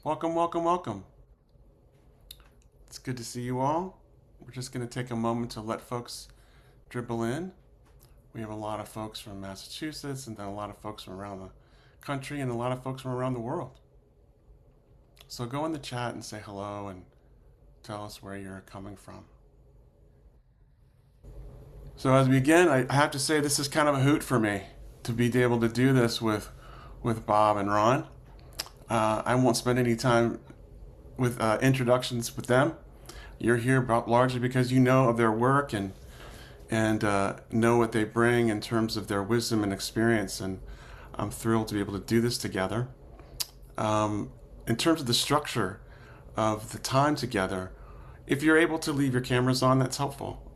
Welcome, welcome, welcome. It's good to see you all. We're just going to take a moment to let folks dribble in. We have a lot of folks from Massachusetts, and then a lot of folks from around the country, and a lot of folks from around the world. So go in the chat and say hello and tell us where you're coming from. So as we begin, I have to say this is kind of a hoot for me to be able to do this with Bob and Ron. I won't spend any time with introductions with them. You're here largely because you know of their work and know what they bring in terms of their wisdom and experience. And I'm thrilled to be able to do this together. In terms of the structure of the time together, if you're able to leave your cameras on, that's helpful.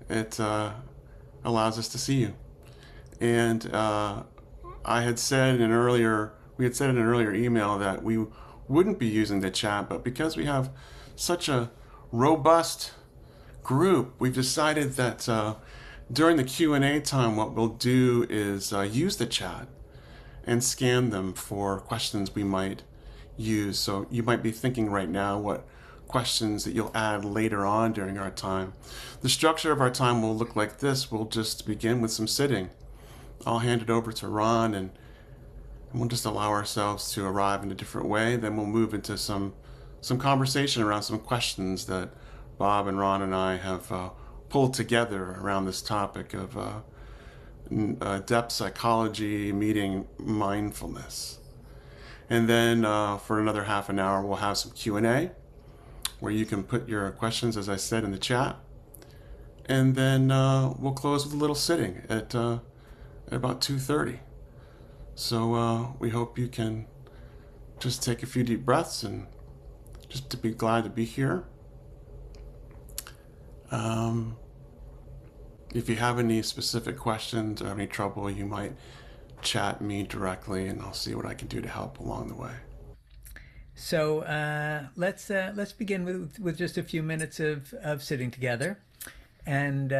It allows us to see you. And I had said in an earlier, we had said in an earlier email that we wouldn't be using the chat, but because we have such a robust group, we've decided that during the Q&A time, what we'll do is use the chat and scan them for questions we might use. So you might be thinking right now what questions that you'll add later on during our time. The structure of our time will look like this. We'll just begin with some sitting. I'll hand it over to Ron and we'll just allow ourselves to arrive in a different way. Then we'll move into some conversation around some questions that Bob and Ron and I have pulled together around this topic of depth psychology meeting mindfulness. And then for another half an hour, we'll have some Q&A where you can put your questions, as I said, in the chat. And then we'll close with a little sitting at about 2:30. So we hope you can just take a few deep breaths and just to be glad to be here. If you have any specific questions or any trouble, you might chat me directly, and I'll see what I can do to help along the way. So let's begin with just a few minutes of sitting together, and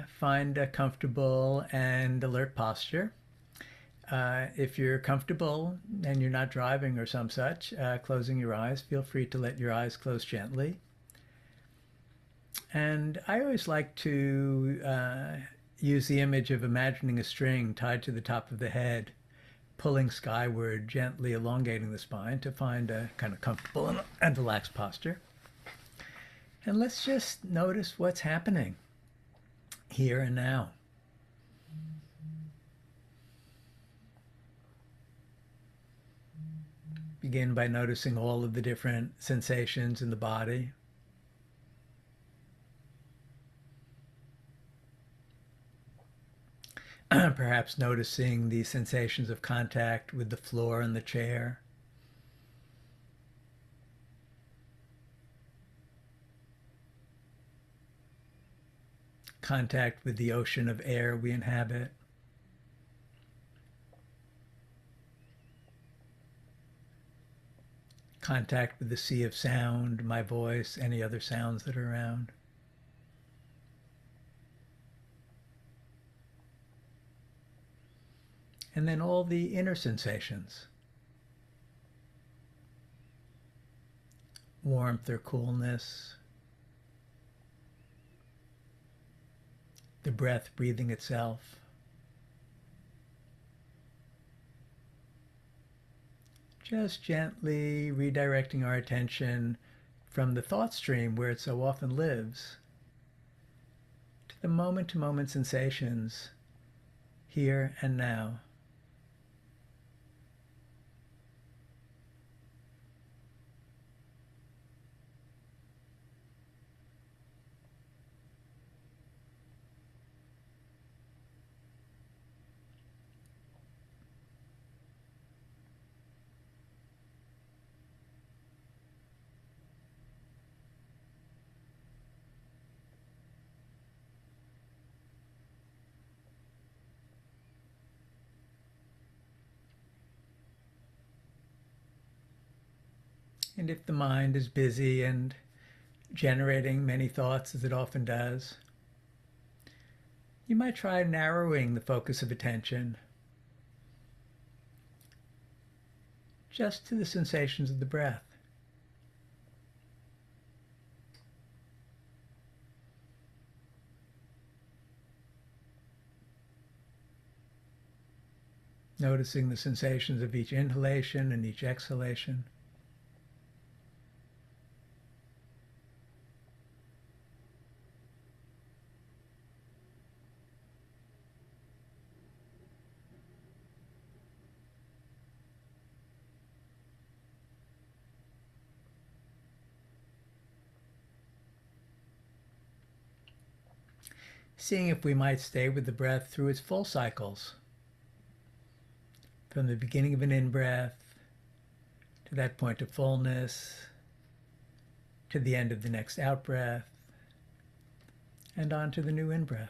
find a comfortable and alert posture. If you're comfortable and you're not driving or some such, closing your eyes, feel free to let your eyes close gently. And I always like to use the image of imagining a string tied to the top of the head, pulling skyward, gently elongating the spine to find a kind of comfortable and relaxed posture. And let's just notice what's happening here and now. Begin by noticing all of the different sensations in the body. Perhaps noticing the sensations of contact with the floor and the chair. Contact with the ocean of air we inhabit. Contact with the sea of sound, my voice, any other sounds that are around. And then all the inner sensations. Warmth or coolness. The breath breathing itself. Just gently redirecting our attention from the thought stream where it so often lives to the moment-to-moment sensations here and now. And if the mind is busy and generating many thoughts, as it often does, you might try narrowing the focus of attention. just to the sensations of the breath. Noticing the sensations of each inhalation and each exhalation. Seeing if we might stay with the breath through its full cycles, from the beginning of an in-breath to that point of fullness, to the end of the next out-breath, and on to the new in-breath.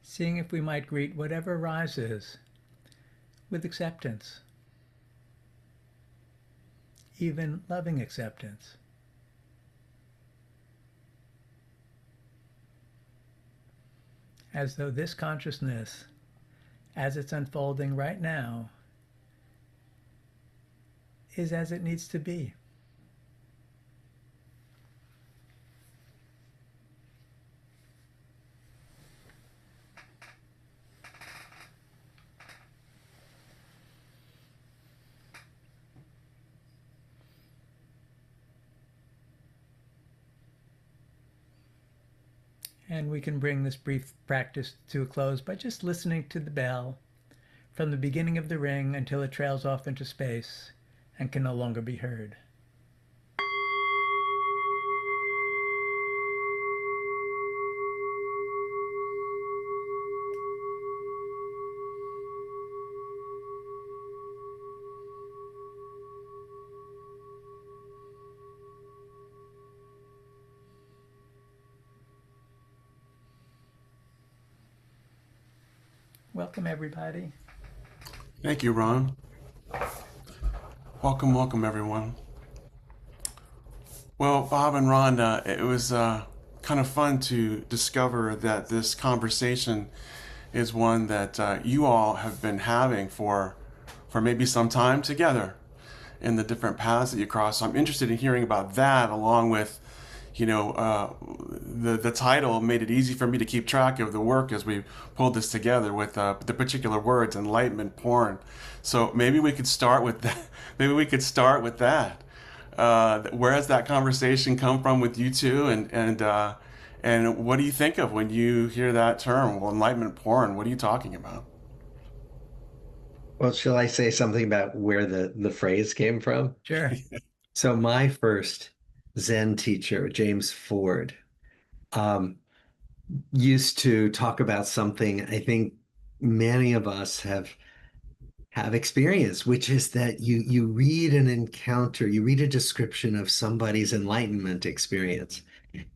Seeing if we might greet whatever arises with acceptance, even loving acceptance. As though this consciousness, as it's unfolding right now, is as it needs to be. And we can bring this brief practice to a close by just listening to the bell from the beginning of the ring until it trails off into space and can no longer be heard. Welcome, everybody. Thank you, Ron. Welcome, everyone. Well, Bob and Ron, it was kind of fun to discover that this conversation is one that you all have been having for maybe some time together in the different paths that you cross. So I'm interested in hearing about that, along with, the title made it easy for me to keep track of the work as we pulled this together with the particular words, enlightenment porn. So maybe we could start with that. Maybe we could start with that. Where has that conversation come from with you two, and what do you think of when you hear that term? Well, enlightenment porn. What are you talking about? Well, shall I say something about where the phrase came from? Sure. So my first Zen teacher, James Ford, um, used to talk about something I think many of us have experienced, which is that you read an encounter, you read a description of somebody's enlightenment experience,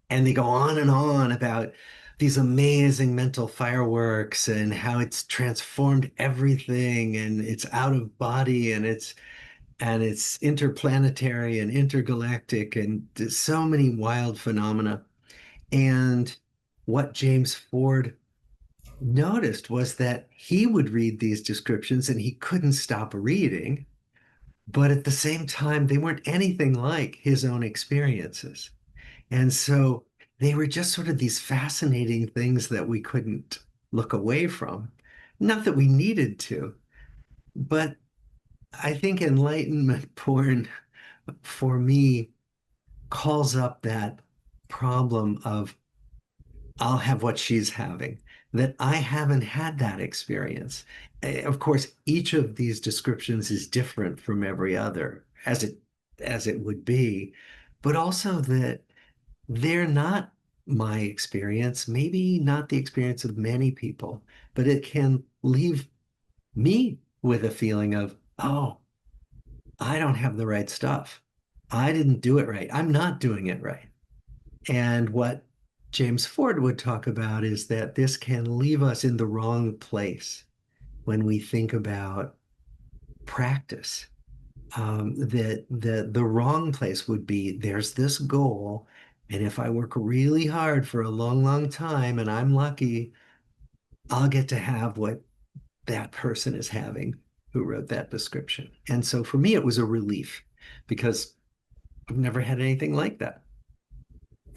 and they go on about these amazing mental fireworks and how it's transformed everything and it's out of body and it's interplanetary and intergalactic and so many wild phenomena. And what James Ford noticed was that he would read these descriptions and he couldn't stop reading, but at the same time, they weren't anything like his own experiences. And so they were just sort of these fascinating things that we couldn't look away from. Not that we needed to, but I think enlightenment porn for me calls up that problem of I'll have what she's having, that I haven't had that experience. Of course, each of these descriptions is different from every other, as it would be, but also that they're not my experience, maybe not the experience of many people, but it can leave me with a feeling of, oh, I don't have the right stuff. I didn't do it right. I'm not doing it right. And what James Ford would talk about is that this can leave us in the wrong place when we think about practice. That the wrong place would be there's this goal, and if I work really hard for a long, long time and I'm lucky, I'll get to have what that person is having who wrote that description. And so for me, it was a relief because I've never had anything like that.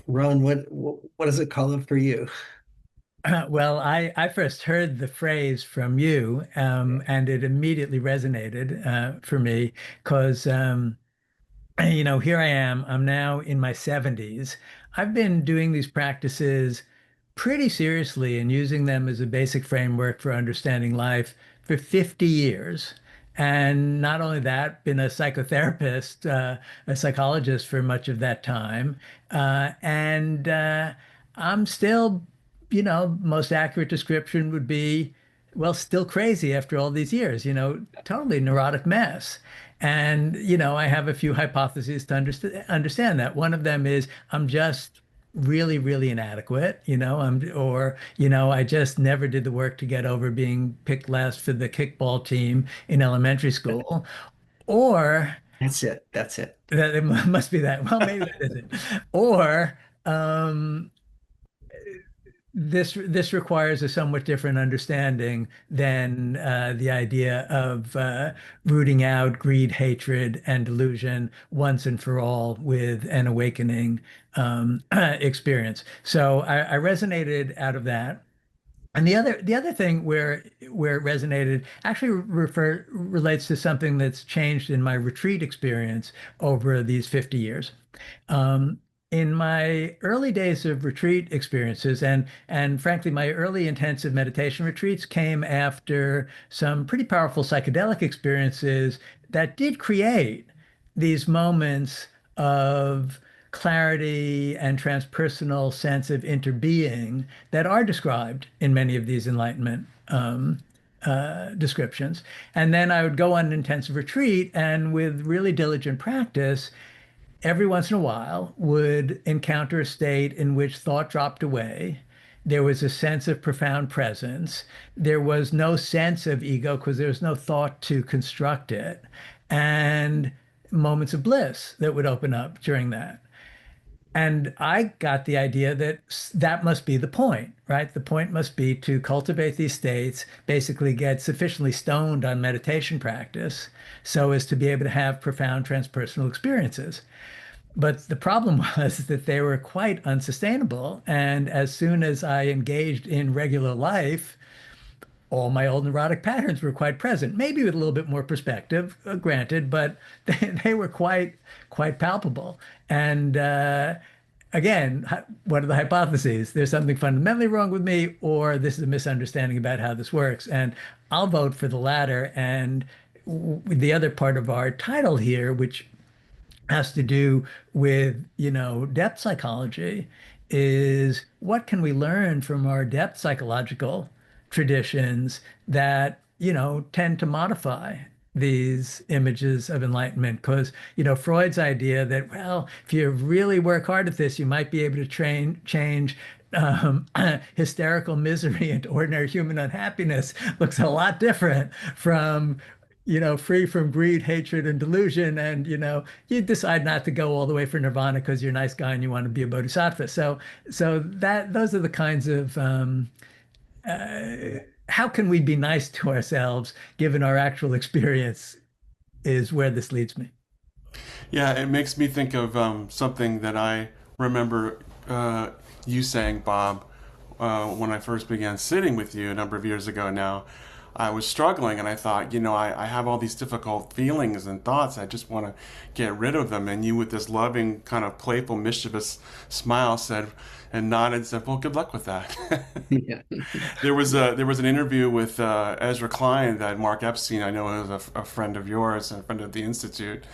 Ron, what does it call it for you? Well, I first heard the phrase from you, and it immediately resonated for me because here I am. I'm now in my 70s. I've been doing these practices pretty seriously and using them as a basic framework for understanding life for 50 years. And not only that, been a psychotherapist, a psychologist for much of that time. And I'm still, most accurate description would be, well, still crazy after all these years, totally neurotic mess. And, I have a few hypotheses to understand that. One of them is I'm just really, really inadequate, I just never did the work to get over being picked last for the kickball team in elementary school. Or That's it. That's it. that it must be that. Well, maybe that isn't. Or um, this requires a somewhat different understanding than the idea of rooting out greed, hatred, and delusion once and for all with an awakening experience. So I resonated out of that. And the other thing where it resonated actually relates to something that's changed in my retreat experience over these 50 years. Um, in my early days of retreat experiences, and frankly, my early intensive meditation retreats came after some pretty powerful psychedelic experiences that did create these moments of clarity and transpersonal sense of interbeing that are described in many of these Enlightenment descriptions. And then I would go on an intensive retreat and with really diligent practice, every once in a while would encounter a state in which thought dropped away. There was a sense of profound presence. There was no sense of ego because there was no thought to construct it. And moments of bliss that would open up during that. And I got the idea that that must be the point, right? The point must be to cultivate these states, basically get sufficiently stoned on meditation practice so as to be able to have profound transpersonal experiences. But the problem was that they were quite unsustainable. And as soon as I engaged in regular life, all my old neurotic patterns were quite present, maybe with a little bit more perspective, granted, but they were quite palpable. And again, what are the hypotheses? There's something fundamentally wrong with me, or this is a misunderstanding about how this works. And I'll vote for the latter. And the other part of our title here, which has to do with, depth psychology, is what can we learn from our depth psychological traditions that, tend to modify these images of enlightenment? Because, Freud's idea that, well, if you really work hard at this, you might be able to change hysterical misery into ordinary human unhappiness looks a lot different from free from greed, hatred, and delusion. And, you decide not to go all the way for nirvana because you're a nice guy and you want to be a bodhisattva. So those are the kinds of how can we be nice to ourselves given our actual experience is where this leads me. Yeah, it makes me think of something that I remember you saying, Bob, when I first began sitting with you a number of years ago now. I was struggling, and I thought, I have all these difficult feelings and thoughts. I just want to get rid of them. And you, with this loving, kind of playful, mischievous smile, said and nodded, and said, "Well, good luck with that." Yeah. There was an interview with Ezra Klein that Mark Epstein, I know, is a friend of yours and a friend of the Institute.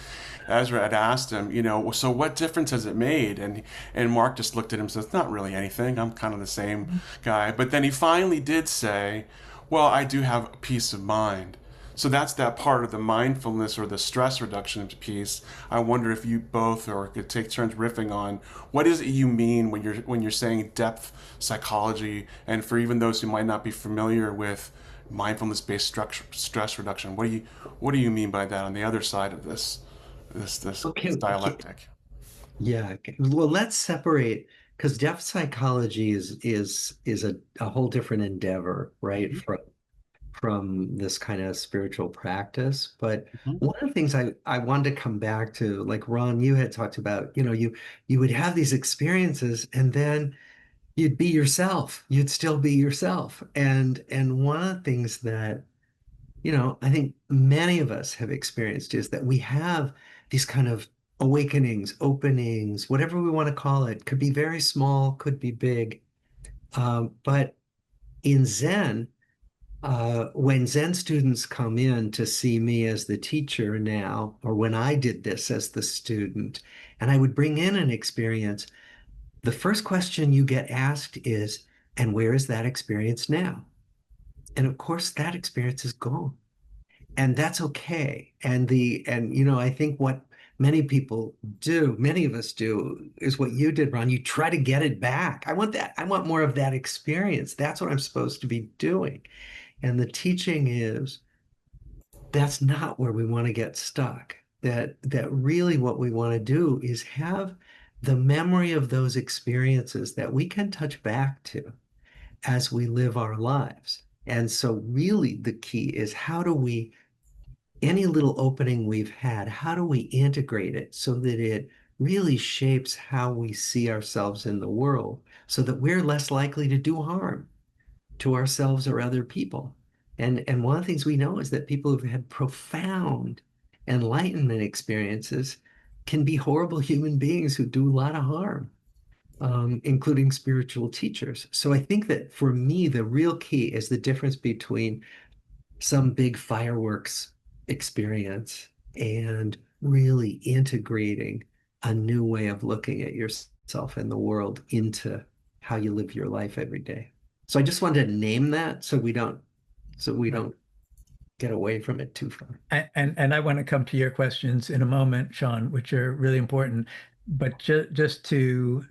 Ezra had asked him, so what difference has it made? And Mark just looked at him and says, "Not really anything. I'm kind of the same guy." But then he finally did say, "Well, I do have peace of mind." So that's that part of the mindfulness or the stress reduction piece. I wonder if you both or could take turns riffing on what is it you mean when you're saying depth psychology, and for even those who might not be familiar with mindfulness-based stress reduction, what do you mean by that on the other side of this Okay. dialectic? Yeah. Okay. Well, let's separate because depth psychology is a whole different endeavor, right? From this kind of spiritual practice. But Mhm. one of the things I wanted to come back to, like Ron, you had talked about, you would have these experiences and then you'd be yourself. You'd still be yourself. And one of the things that, I think many of us have experienced is that we have these kind of awakenings, openings, whatever we want to call it. Could be very small, could be big. But in Zen, when Zen students come in to see me as the teacher now, or when I did this as the student, and I would bring in an experience, the first question you get asked is, and where is that experience now? And of course, that experience is gone. And that's okay. I think what many people do, many of us do, is what you did, Ron. You try to get it back. I want that. I want more of that experience. That's what I'm supposed to be doing. And the teaching is that's not where we want to get stuck. That really what we want to do is have the memory of those experiences that we can touch back to as we live our lives. And so really the key is how do we, any little opening we've had, how do we integrate it so that it really shapes how we see ourselves in the world so that we're less likely to do harm to ourselves or other people. And one of the things we know is that people who've had profound enlightenment experiences can be horrible human beings who do a lot of harm, including spiritual teachers. So I think that for me, the real key is the difference between some big fireworks experience and really integrating a new way of looking at yourself and the world into how you live your life every day. So I just wanted to name that so we don't get away from it too far. And I want to come to your questions in a moment, Sean, which are really important. But just to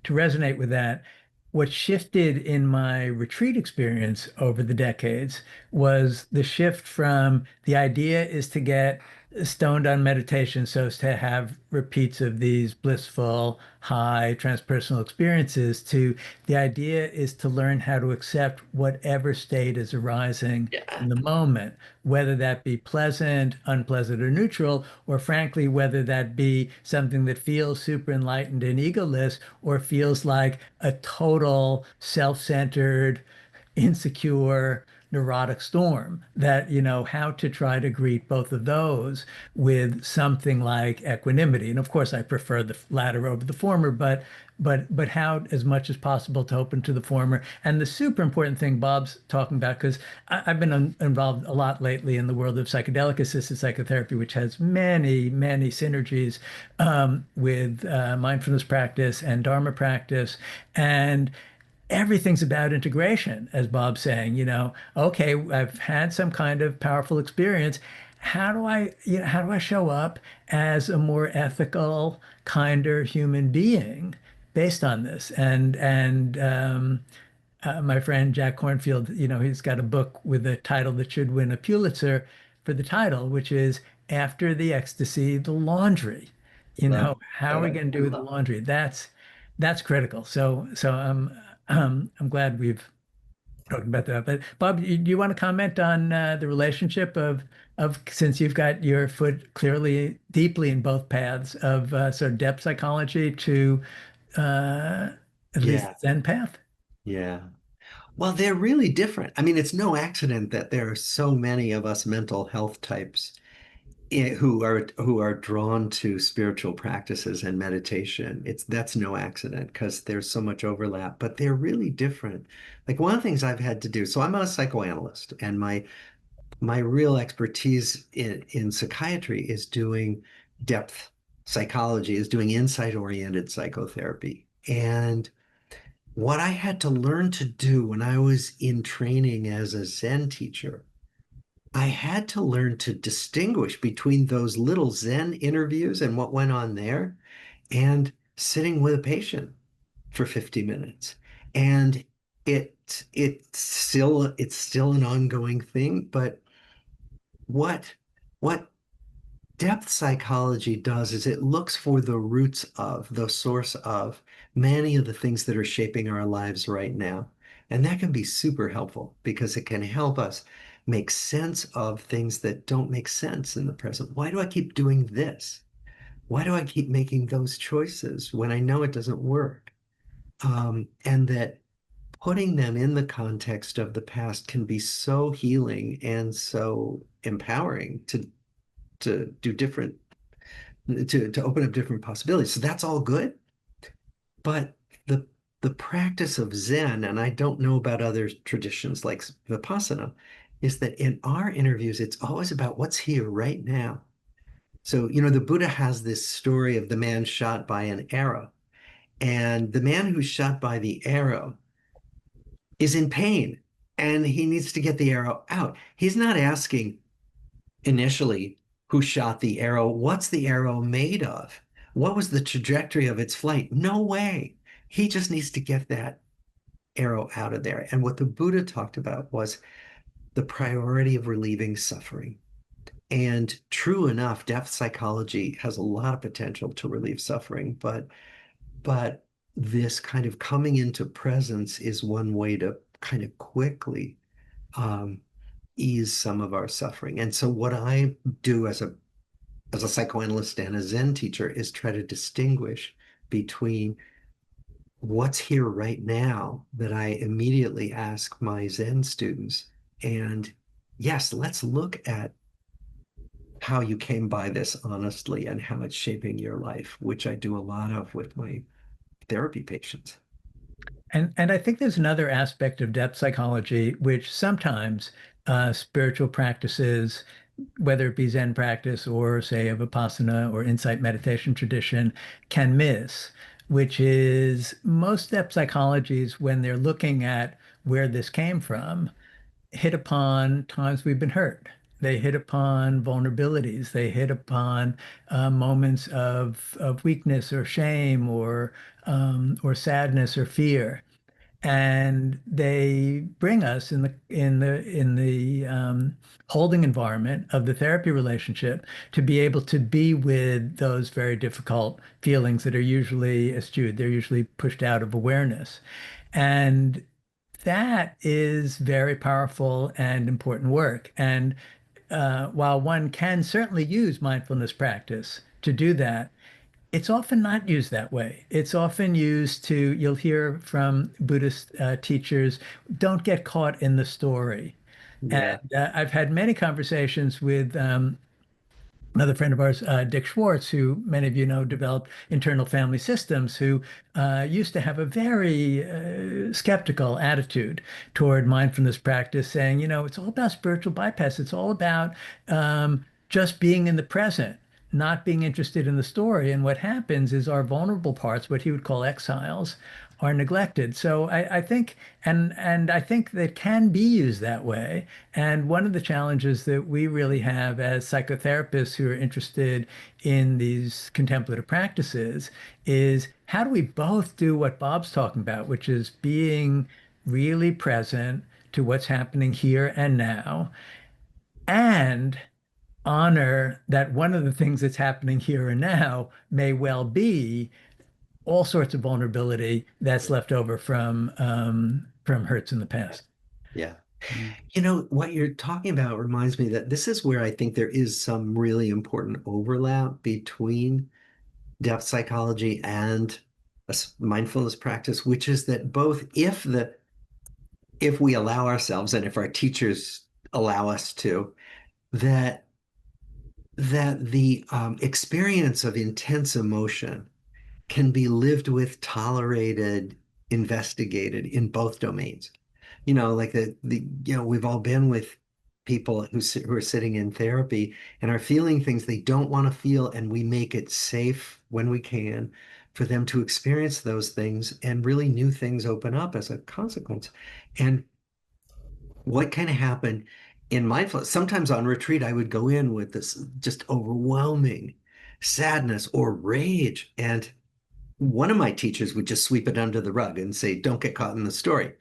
resonate with that, what shifted in my retreat experience over the decades was the shift from the idea is to get stoned on meditation so as to have repeats of these blissful, high transpersonal experiences to the idea is to learn how to accept whatever state is arising Yeah. in the moment, whether that be pleasant, unpleasant, or neutral, or frankly, whether that be something that feels super enlightened and egoless, or feels like a total self-centered, insecure, neurotic storm. That, how to try to greet both of those with something like equanimity. And of course, I prefer the latter over the former, but how as much as possible to open to the former. And the super important thing Bob's talking about, because I've been involved a lot lately in the world of psychedelic assisted psychotherapy, which has many, many synergies with mindfulness practice and Dharma practice. And everything's about integration, as Bob's saying, okay, I've had some kind of powerful experience. How do I show up as a more ethical, kinder human being based on this? And my friend Jack Cornfield, he's got a book with a title that should win a Pulitzer for the title, which is After the Ecstasy, the Laundry. Love. How are we going to do the laundry? That's critical. So I'm glad we've talked about that. But Bob, do you want to comment on the relationship of since you've got your foot clearly deeply in both paths of sort of depth psychology to uh, at least Yeah. Zen path? Yeah. Well, they're really different. I mean, it's no accident that there are so many of us mental health types who are drawn to spiritual practices and meditation. That's no accident because there's so much overlap, but they're really different. Like one of the things I've had to do, so I'm a psychoanalyst, and my real expertise in psychiatry is doing depth psychology, is doing insight-oriented psychotherapy. And what I had to learn to do when I was in training as a Zen teacher, I had to learn to distinguish between those little Zen interviews and what went on there and sitting with a patient for 50 minutes. And it's still an ongoing thing, but what what depth psychology does is it looks for the roots of, the source of many of the things that are shaping our lives right now. And that can be super helpful because it can help us make sense of things that don't make sense in the present. Why do I keep doing this? Why do I keep making those choices when I know it doesn't work? And that putting them in the context of the past can be so healing and so empowering to do different to open up different possibilities. So that's all good. But the the practice of Zen, and I don't know about other traditions like Vipassana, is that in our interviews, it's always about what's here right now. So, the Buddha has this story of the man shot by an arrow, and the man who's shot by the arrow is in pain and he needs to get the arrow out. He's not asking, initially, who shot the arrow, what's the arrow made of? What was the trajectory of its flight? No way. He just needs to get that arrow out of there. And what the Buddha talked about was the priority of relieving suffering. And true enough, depth psychology has a lot of potential to relieve suffering, but this kind of coming into presence is one way to kind of quickly um, ease some of our suffering. And so what I do as a psychoanalyst and a Zen teacher is try to distinguish between what's here right now that I immediately ask my Zen students. And yes, let's look at how you came by this honestly and how it's shaping your life, which I do a lot of with my therapy patients. And I think there's another aspect of depth psychology which sometimes spiritual practices, whether it be Zen practice or say a Vipassana or insight meditation tradition, can miss, which is most depth psychologies when they're looking at where this came from, hit upon times we've been hurt. They hit upon vulnerabilities. They hit upon moments of weakness or shame or sadness or fear, and they bring us in the holding environment of the therapy relationship to be able to be with those very difficult feelings that are usually eschewed. They're usually pushed out of awareness, and that is very powerful and important work. And while one can certainly use mindfulness practice to do that, it's often not used that way. It's often used to, you'll hear from Buddhist teachers, don't get caught in the story. And Yeah. I've had many conversations with another friend of ours, Dick Schwartz, who many of you know developed internal family systems, who used to have a very skeptical attitude toward mindfulness practice, saying, it's all about spiritual bypass. It's all about just being in the present, not being interested in the story. And what happens is our vulnerable parts, what he would call exiles, are neglected. So I think, and I think that can be used that way. And one of the challenges that we really have as psychotherapists who are interested in these contemplative practices is how do we both do what Bob's talking about, which is being really present to what's happening here and now, and honor that one of the things that's happening here and now may well be all sorts of vulnerability that's left over from hurts in the past. Yeah. Mm. What you're talking about reminds me that this is where I think there is some really important overlap between depth psychology and a mindfulness practice, which is that both if if we allow ourselves and if our teachers allow us to, that the experience of intense emotion can be lived with, tolerated, investigated in both domains. Like we've all been with people who are sitting in therapy and are feeling things they don't want to feel, and we make it safe when we can for them to experience those things, and really new things open up as a consequence. And what kind of happened in mindfulness? Sometimes on retreat, I would go in with this just overwhelming sadness or rage, and one of my teachers would just sweep it under the rug and say, "Don't get caught in the story."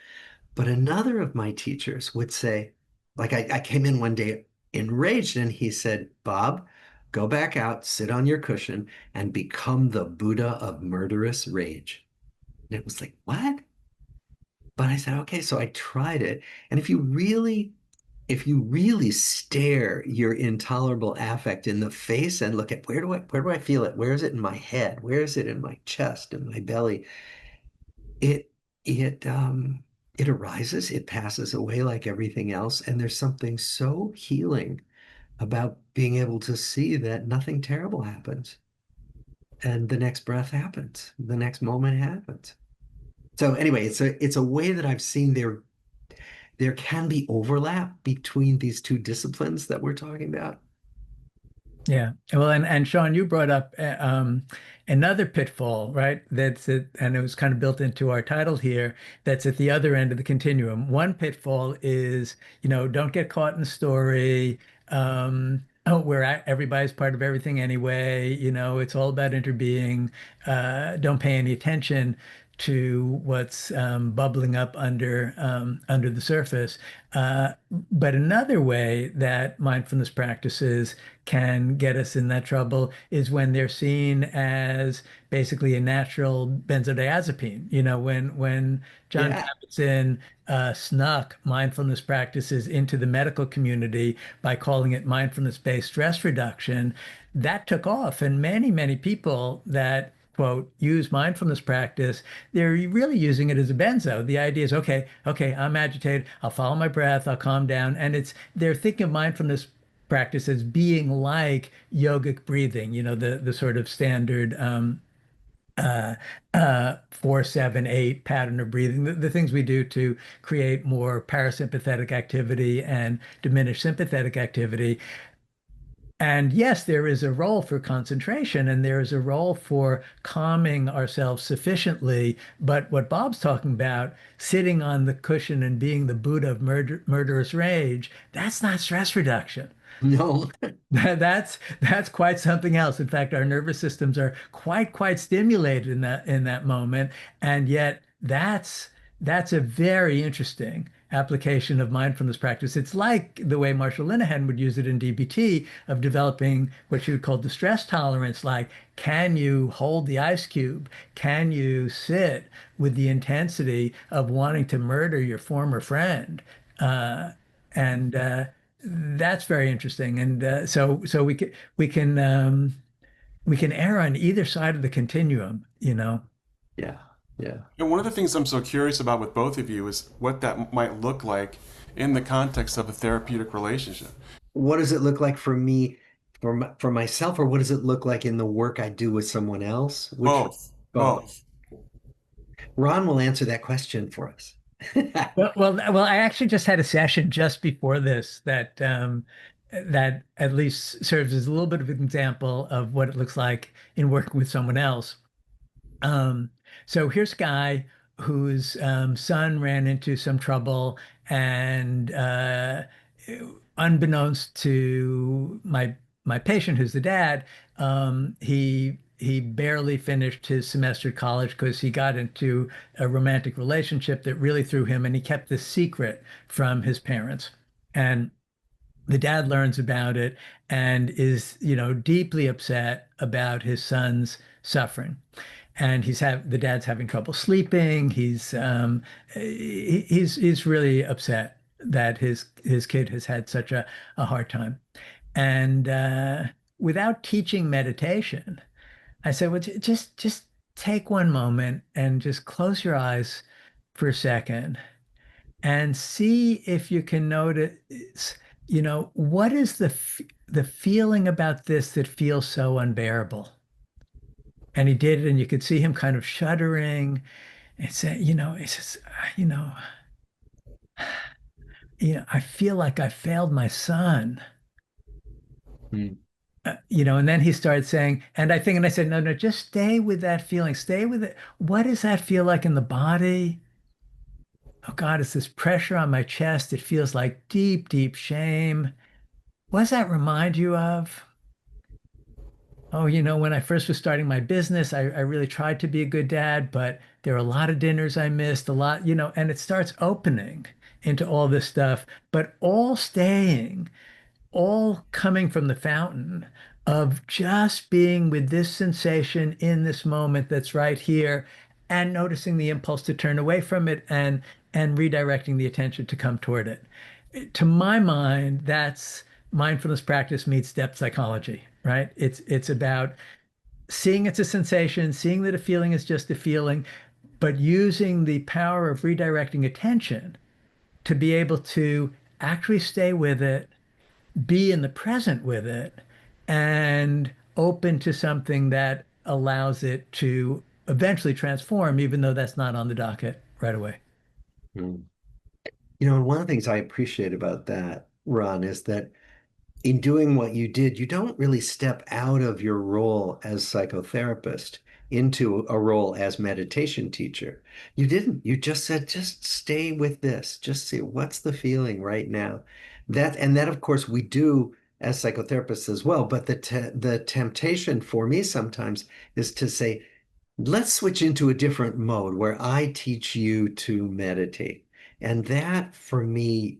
But another of my teachers would say, like, I came in one day enraged, and he said, "Bob, go back out, sit on your cushion, and become the Buddha of murderous rage." And it was like, what? But I said, okay, so I tried it. And if you really stare your intolerable affect in the face and look at where do I feel it? Where is it in my head? Where is it in my chest and my belly? It it it arises, it passes away like everything else, and there's something so healing about being able to see that nothing terrible happens, and the next breath happens, the next moment happens. So anyway, it's a way that I've seen there can be overlap between these two disciplines that we're talking about. Yeah. Well, and Sean, you brought up another pitfall, right? That's it, and it was kind of built into our title here. That's at the other end of the continuum. One pitfall is, don't get caught in the story. Where everybody's part of everything anyway. It's all about interbeing. Don't pay any attention to what's bubbling up under the surface. But another way that mindfulness practices can get us in that trouble is when they're seen as basically a natural benzodiazepine. When John Yeah. Kabat-Zinn snuck mindfulness practices into the medical community by calling it mindfulness-based stress reduction, that took off, and many, many people that quote use mindfulness practice, they're really using it as a benzo. The idea is, okay, I'm agitated, I'll follow my breath, I'll calm down. And they're thinking of mindfulness practice as being like yogic breathing, the sort of standard 4-7-8 pattern of breathing, the things we do to create more parasympathetic activity and diminish sympathetic activity. And yes, there is a role for concentration and there is a role for calming ourselves sufficiently. But what Bob's talking about, sitting on the cushion and being the Buddha of murderous rage, that's not stress reduction. No. That's quite something else. In fact, our nervous systems are quite stimulated in that moment, and yet that's a very interesting application of mindfulness practice. It's like the way Marshall Linehan would use it in DBT of developing what you would call distress tolerance. Like, can you hold the ice cube? Can you sit with the intensity of wanting to murder your former friend? And That's very interesting. And so we can err on either side of the continuum. Yeah. Yeah. And one of the things I'm so curious about with both of you is what that might look like in the context of a therapeutic relationship. What does it look like for me, for myself, or what does it look like in the work I do with someone else? Which Both, both. both. Ron will answer that question for us. Well, I actually just had a session just before this that at least serves as a little bit of an example of what it looks like in working with someone else. Um, so here's a guy whose son ran into some trouble, and unbeknownst to my patient, who's the dad, he barely finished his semester at college because he got into a romantic relationship that really threw him, and he kept this secret from his parents. And the dad learns about it and is, deeply upset about his son's suffering. And the dad's having trouble sleeping. He's really upset that his kid has had such a hard time. And without teaching meditation, I said, well, just take one moment and just close your eyes for a second and see if you can notice, what is the feeling about this that feels so unbearable? And he did it, and you could see him kind of shuddering and say, it's just, you know, I feel like I failed my son. Mm. And then he started saying, and I said, no, no, just stay with that feeling. Stay with it. What does that feel like in the body? Oh God, it's this pressure on my chest. It feels like deep, deep shame. What does that remind you of? Oh, when I first was starting my business, I really tried to be a good dad, but there were a lot of dinners I missed, a lot, and it starts opening into all this stuff, but all coming from the fountain of just being with this sensation in this moment that's right here and noticing the impulse to turn away from it and redirecting the attention to come toward it. To my mind, that's mindfulness practice meets depth psychology, right? It's about seeing it's a sensation, seeing that a feeling is just a feeling, but using the power of redirecting attention to be able to actually stay with it, be in the present with it, and open to something that allows it to eventually transform, even though that's not on the docket right away. Mm. And one of the things I appreciate about that, Ron, is that in doing what you did, you don't really step out of your role as psychotherapist into a role as meditation teacher. You didn't. You just said, just stay with this. Just see what's the feeling right now. And that, of course, we do as psychotherapists as well. But the temptation for me sometimes is to say, let's switch into a different mode where I teach you to meditate. And that for me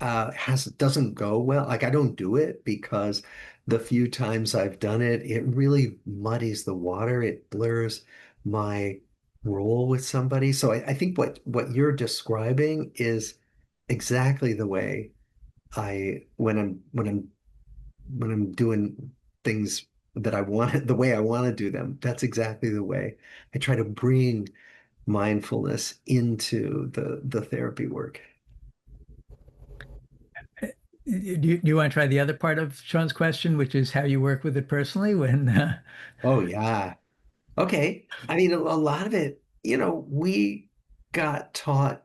has doesn't go well. Like I don't do it because the few times I've done it, it really muddies the water. It blurs my role with somebody. So I think what you're describing is exactly the way I when I'm doing things that I want the way I want to do them. That's exactly the way I try to bring mindfulness into the therapy work. Do you want to try the other part of Sean's question, which is how you work with it personally when Oh yeah. Okay. I mean, a lot of it, we got taught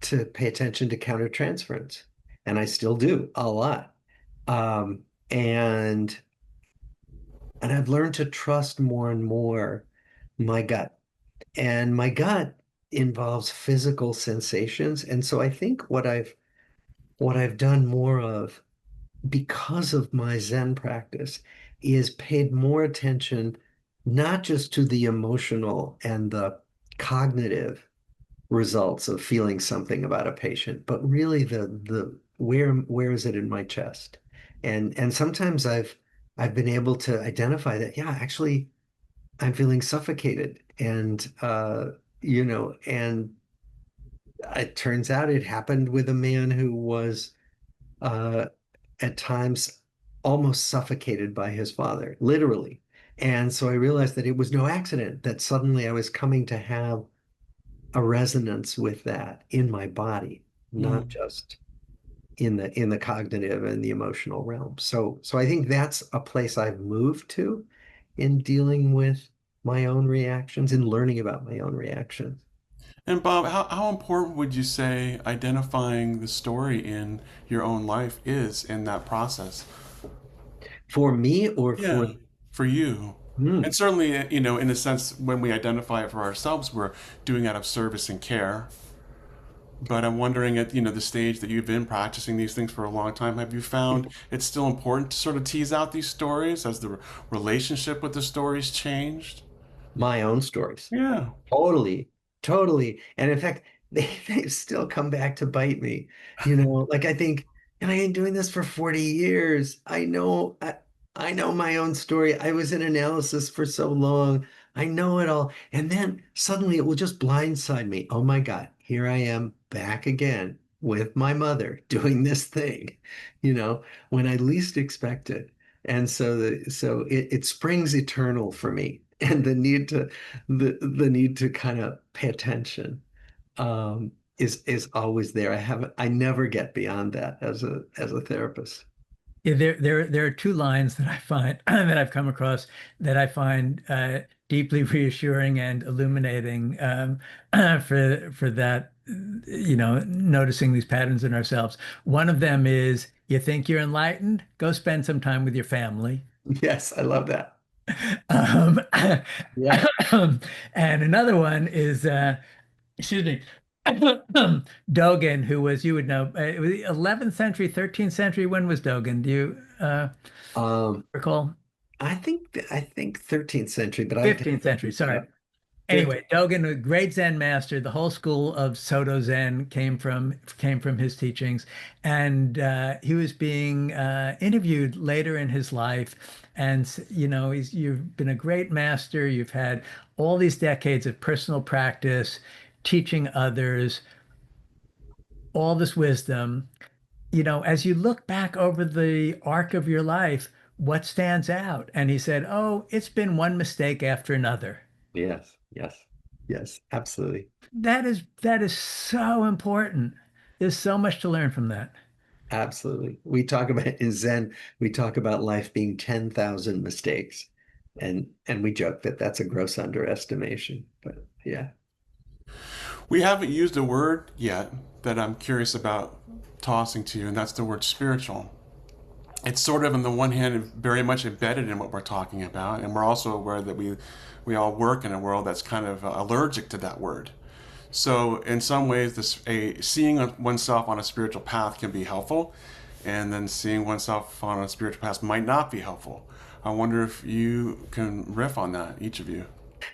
to pay attention to countertransference, and I still do a lot. Um, and and I've learned to trust more and more my gut. And my gut involves physical sensations. And so I think what I've done more of because of my Zen practice is paid more attention not just to the emotional and the cognitive results of feeling something about a patient, but really the where is it in my chest? And sometimes I've been able to identify that, yeah, actually I'm feeling suffocated. And it turns out it happened with a man who was uh at times almost suffocated by his father, literally. And so I realized that it was no accident that suddenly I was coming to have a resonance with that in my body, not Mm. just in the cognitive and the emotional realm. So I think that's a place I've moved to in dealing with my own reactions and learning about my own reactions. And Bob, how important would you say identifying the story in your own life is in that process? For me or for Yeah, for you. And hmm, certainly, in a sense, when we identify it for ourselves, we're doing out of service and care. But I'm wondering at, the stage that you've been practicing these things for a long time, have you found it's still important to sort of tease out these stories as the relationship with the stories changed? my own stories. Yeah. Totally, totally. And in fact, they still come back to bite me. Like I think, I ain't doing this for 40 years. I know my own story. I was in analysis for so long. I know it all. And then suddenly it will just blindside me. Oh my God, here I am back again with my mother doing this thing, when I least expect it. And so it springs eternal for me. And the need to kind of pay attention. Um, is always there. I never get beyond that as a therapist. Yeah, there are two lines that I find that I've come across that I find deeply reassuring and illuminating for that, noticing these patterns in ourselves. One of them is, you think you're enlightened? Go spend some time with your family. Yes, I love that. Um, Yeah. and another one is, excuse me, Dogen, who was, you would know, it was 11th century, 13th century. When was Dogen? Do you Um, recall? I think 13th century, but I'd have 15th to century, look it sorry. up. 15th. Anyway, Dogen, a great Zen master, the whole school of Soto Zen came from his teachings, and he was being interviewed later in his life, and you've been a great master. You've had all these decades of personal practice, teaching others, all this wisdom. As you look back over the arc of your life, what stands out? And he said, "Oh, it's been one mistake after another." Yes, yes, yes, absolutely. That is so important. There's so much to learn from that. Absolutely. We talk about in Zen, we talk about life being 10,000 mistakes. And we joke that that's a gross underestimation. But yeah. We haven't used a word yet that I'm curious about tossing to you, and that's the word spiritual. It's sort of, on the one hand, very much embedded in what we're talking about, and we're also aware that we all work in a world that's kind of allergic to that word. So, in some ways, seeing oneself on a spiritual path can be helpful, and then seeing oneself on a spiritual path might not be helpful. I wonder if you can riff on that, each of you.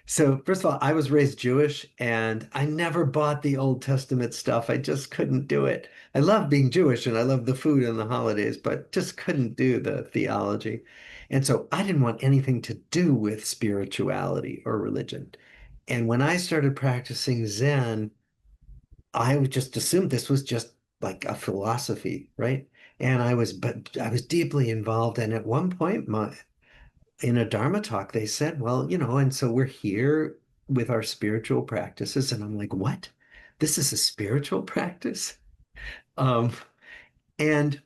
So, first of all, I was raised Jewish and I never bought the Old Testament stuff. I just couldn't do it. I love being Jewish and I love the food and the holidays, but just couldn't do the theology. And so I didn't want anything to do with spirituality or religion. And when I started practicing Zen, I would just assumed this was just like a philosophy, right? But I was deeply involved. And at one point, in a Dharma talk, they said, well, and so we're here with our spiritual practices. And I'm like, what? This is a spiritual practice? Um, and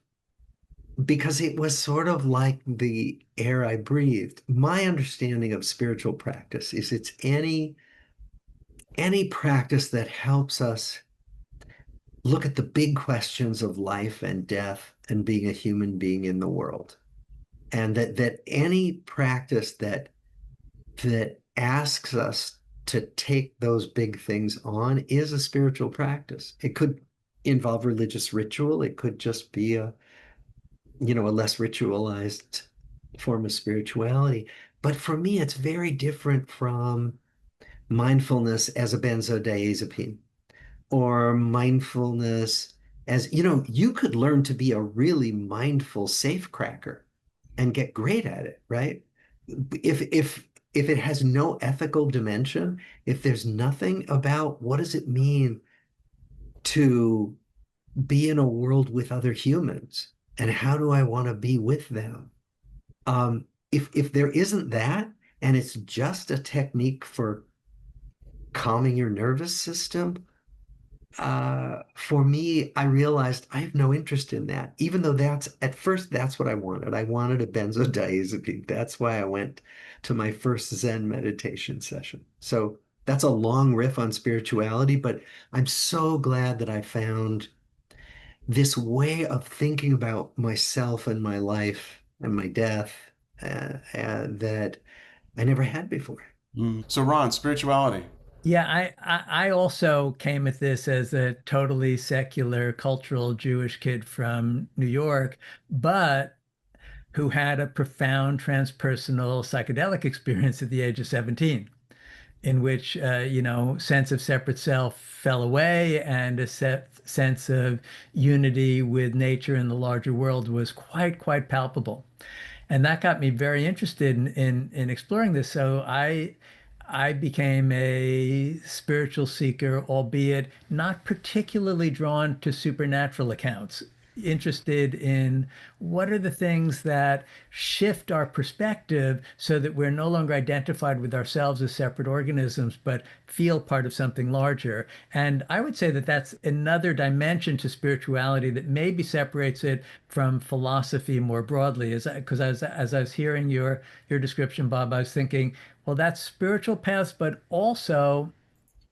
because it was sort of like the air I breathed, my understanding of spiritual practice is it's any practice that helps us look at the big questions of life and death and being a human being in the world. And that any practice that asks us to take those big things on is a spiritual practice. It could involve religious ritual. It could just be a less ritualized form of spirituality. But for me, it's very different from mindfulness as a benzodiazepine or mindfulness as, you could learn to be a really mindful safecracker and get great at it, right? If it has no ethical dimension, if there's nothing about what does it mean to be in a world with other humans and how do I want to be with them? If there isn't that and it's just a technique for calming your nervous system, for me, I realized I have no interest in that, even though that's at first that's what I wanted. I wanted a benzodiazepine. That's why I went to my first Zen meditation session. So that's a long riff on spirituality, but I'm so glad that I found this way of thinking about myself and my life and my death that I never had before. So, Ron, spirituality. Yeah, I also came at this as a totally secular, cultural Jewish kid from New York, but who had a profound transpersonal psychedelic experience at the age of 17, in which sense of separate self fell away and a sense of unity with nature and the larger world was quite palpable. And that got me very interested in exploring this. So I became a spiritual seeker, albeit not particularly drawn to supernatural accounts. interested in what are the things that shift our perspective so that we're no longer identified with ourselves as separate organisms, but feel part of something larger. And I would say that that's another dimension to spirituality that maybe separates it from philosophy more broadly. Because as I was hearing your description, Bob, I was thinking, well, that's spiritual paths, but also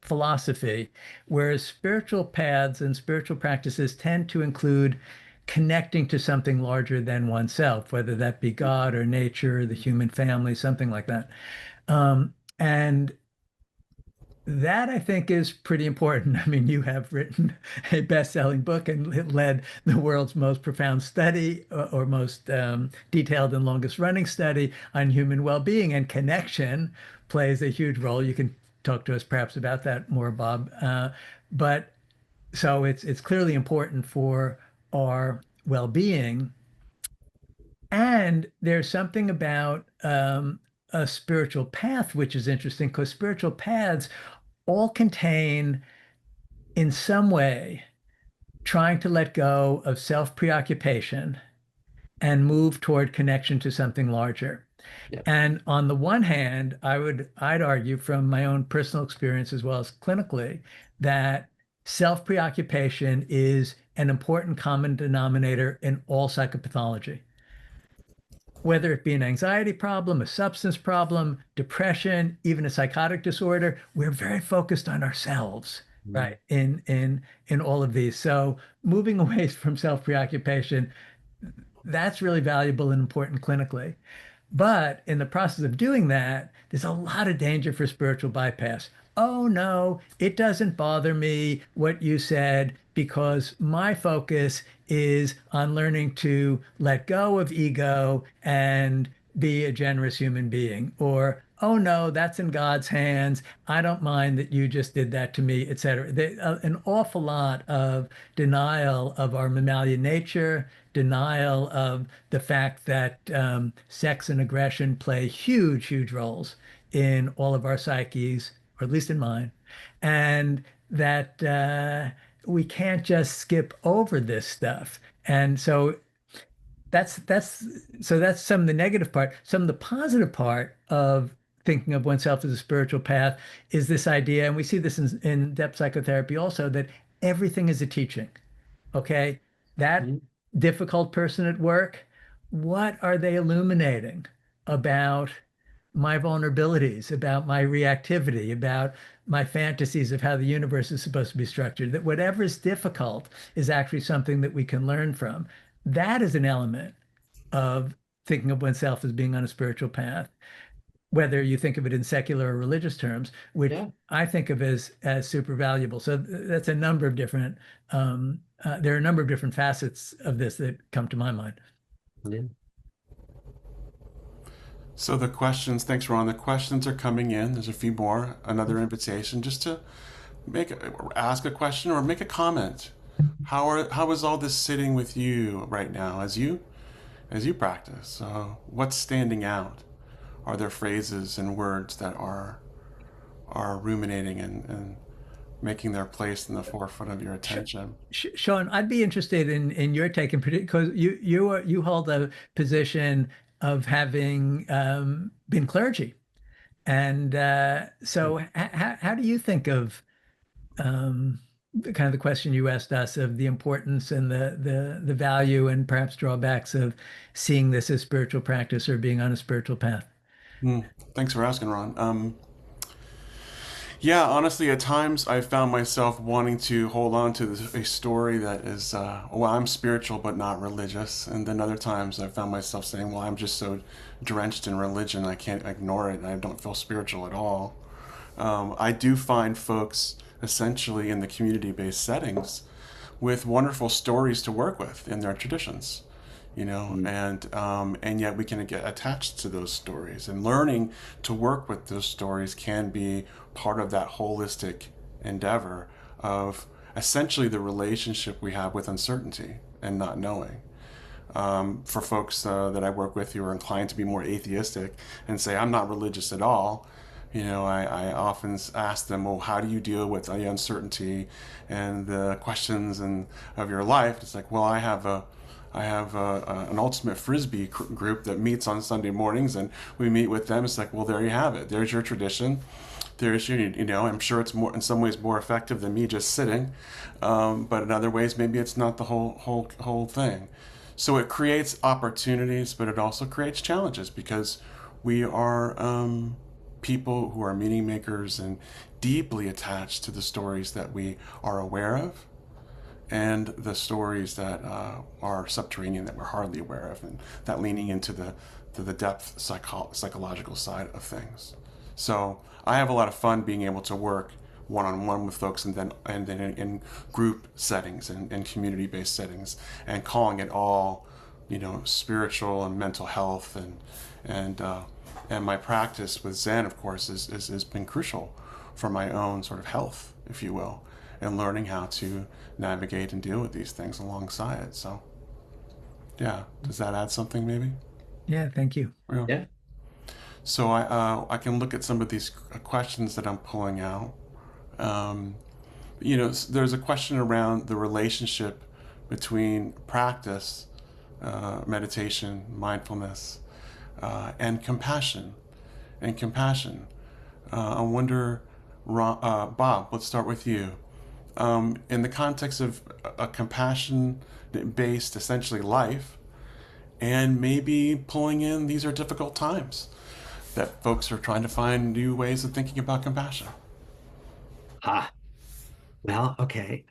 philosophy, whereas spiritual paths and spiritual practices tend to include connecting to something larger than oneself, whether that be God or nature, the human family, something like that. And that I think is pretty important. I mean, you have written a best-selling book and led the world's most profound study or most detailed and longest running study on human well-being, and connection plays a huge role. You can talk to us perhaps about that more, Bob. But so it's clearly important for our well-being. And there's something about a spiritual path which is interesting because spiritual paths all contain, in some way, trying to let go of self-preoccupation and move toward connection to something larger. Yeah. And on the one hand, I'd argue from my own personal experience as well as clinically that self-preoccupation is an important common denominator in all psychopathology, whether it be an anxiety problem, a substance problem, depression, even a psychotic disorder. We're very focused on ourselves, Mm. right? In all of these. So moving away from self-preoccupation, that's really valuable and important clinically. But in the process of doing that, there's a lot of danger for spiritual bypass. Oh no, it doesn't bother me what you said because my focus is on learning to let go of ego and be a generous human being. Or, oh no, that's in God's hands. I don't mind that you just did that to me, etc. An awful lot of denial of our mammalian nature, denial of the fact that sex and aggression play huge, huge roles in all of our psyches, or at least in mine, and that we can't just skip over this stuff. And so that's that's some of the negative part. Some of the positive part of thinking of oneself as a spiritual path is this idea, and we see this in depth psychotherapy also, that everything is a teaching. Okay, that Mm. difficult person at work, what are they illuminating about my vulnerabilities, about my reactivity, about my fantasies of how the universe is supposed to be structured? That whatever is difficult is actually something that we can learn from. That is an element of thinking of oneself as being on a spiritual path, whether you think of it in secular or religious terms, which Yeah. I think of as super valuable. So that's a number of different there are a number of different facets of this that come to my mind. Yeah. So the questions, thanks, Ron. The questions are coming in. There's a few more. Another invitation just to ask a question or make a comment. How is all this sitting with you right now as you practice? What's standing out? Are there phrases and words that are ruminating and making their place in the forefront of your attention? Sean, I'd be interested in your take in particular because you hold a position of having been clergy, and so how do you think of the kind of the question you asked us of the importance and the value and perhaps drawbacks of seeing this as spiritual practice or being on a spiritual path? Hmm. Thanks for asking, Ron. Yeah, honestly, at times I found myself wanting to hold on to a story that is, well, I'm spiritual but not religious. And then other times I found myself saying, well, I'm just so drenched in religion, I can't ignore it, and I don't feel spiritual at all. I do find folks essentially in the community-based settings with wonderful stories to work with in their traditions, Mm. and yet we can get attached to those stories, and learning to work with those stories can be part of that holistic endeavor of essentially the relationship we have with uncertainty and not knowing. For folks that I work with who are inclined to be more atheistic and say, I'm not religious at all, I often ask them, well, how do you deal with the uncertainty and the questions and of your life? It's like, well, an ultimate frisbee group that meets on Sunday mornings, and we meet with them. It's like, well, there you have it. There's your tradition. There's your, I'm sure it's more in some ways more effective than me just sitting, but in other ways maybe it's not the whole thing. So it creates opportunities, but it also creates challenges because we are people who are meaning makers and deeply attached to the stories that we are aware of and the stories that are subterranean that we're hardly aware of, and that leaning into the depth psychological side of things. So I have a lot of fun being able to work one-on-one with folks, and then in group settings and community-based settings, and calling it all, spiritual and mental health, and my practice with Zen, of course, has been crucial for my own sort of health, if you will, and learning how to navigate and deal with these things alongside it. So, yeah, does that add something maybe? Yeah, thank you. Yeah. Yeah. So I can look at some of these questions that I'm pulling out. Um, there's a question around the relationship between practice, meditation, mindfulness, and compassion. And compassion. I wonder, Bob, let's start with you. In the context of a compassion based, essentially, life, and maybe pulling in these are difficult times that folks are trying to find new ways of thinking about compassion. Ah, well, okay.